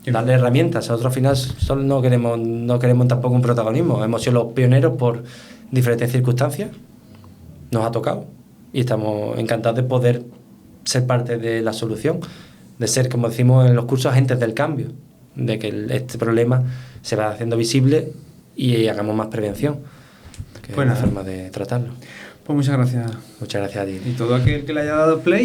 darle herramientas. Nosotros al final solo no queremos tampoco un protagonismo. Hemos sido los pioneros por diferentes circunstancias, nos ha tocado, y estamos encantados de poder ser parte de la solución, de ser, como decimos en los cursos, agentes del cambio, de que este problema se va haciendo visible y hagamos más prevención. que Pues es la nada. forma de tratarlo. Pues muchas gracias. Muchas gracias a ti. Y todo aquel que le haya dado play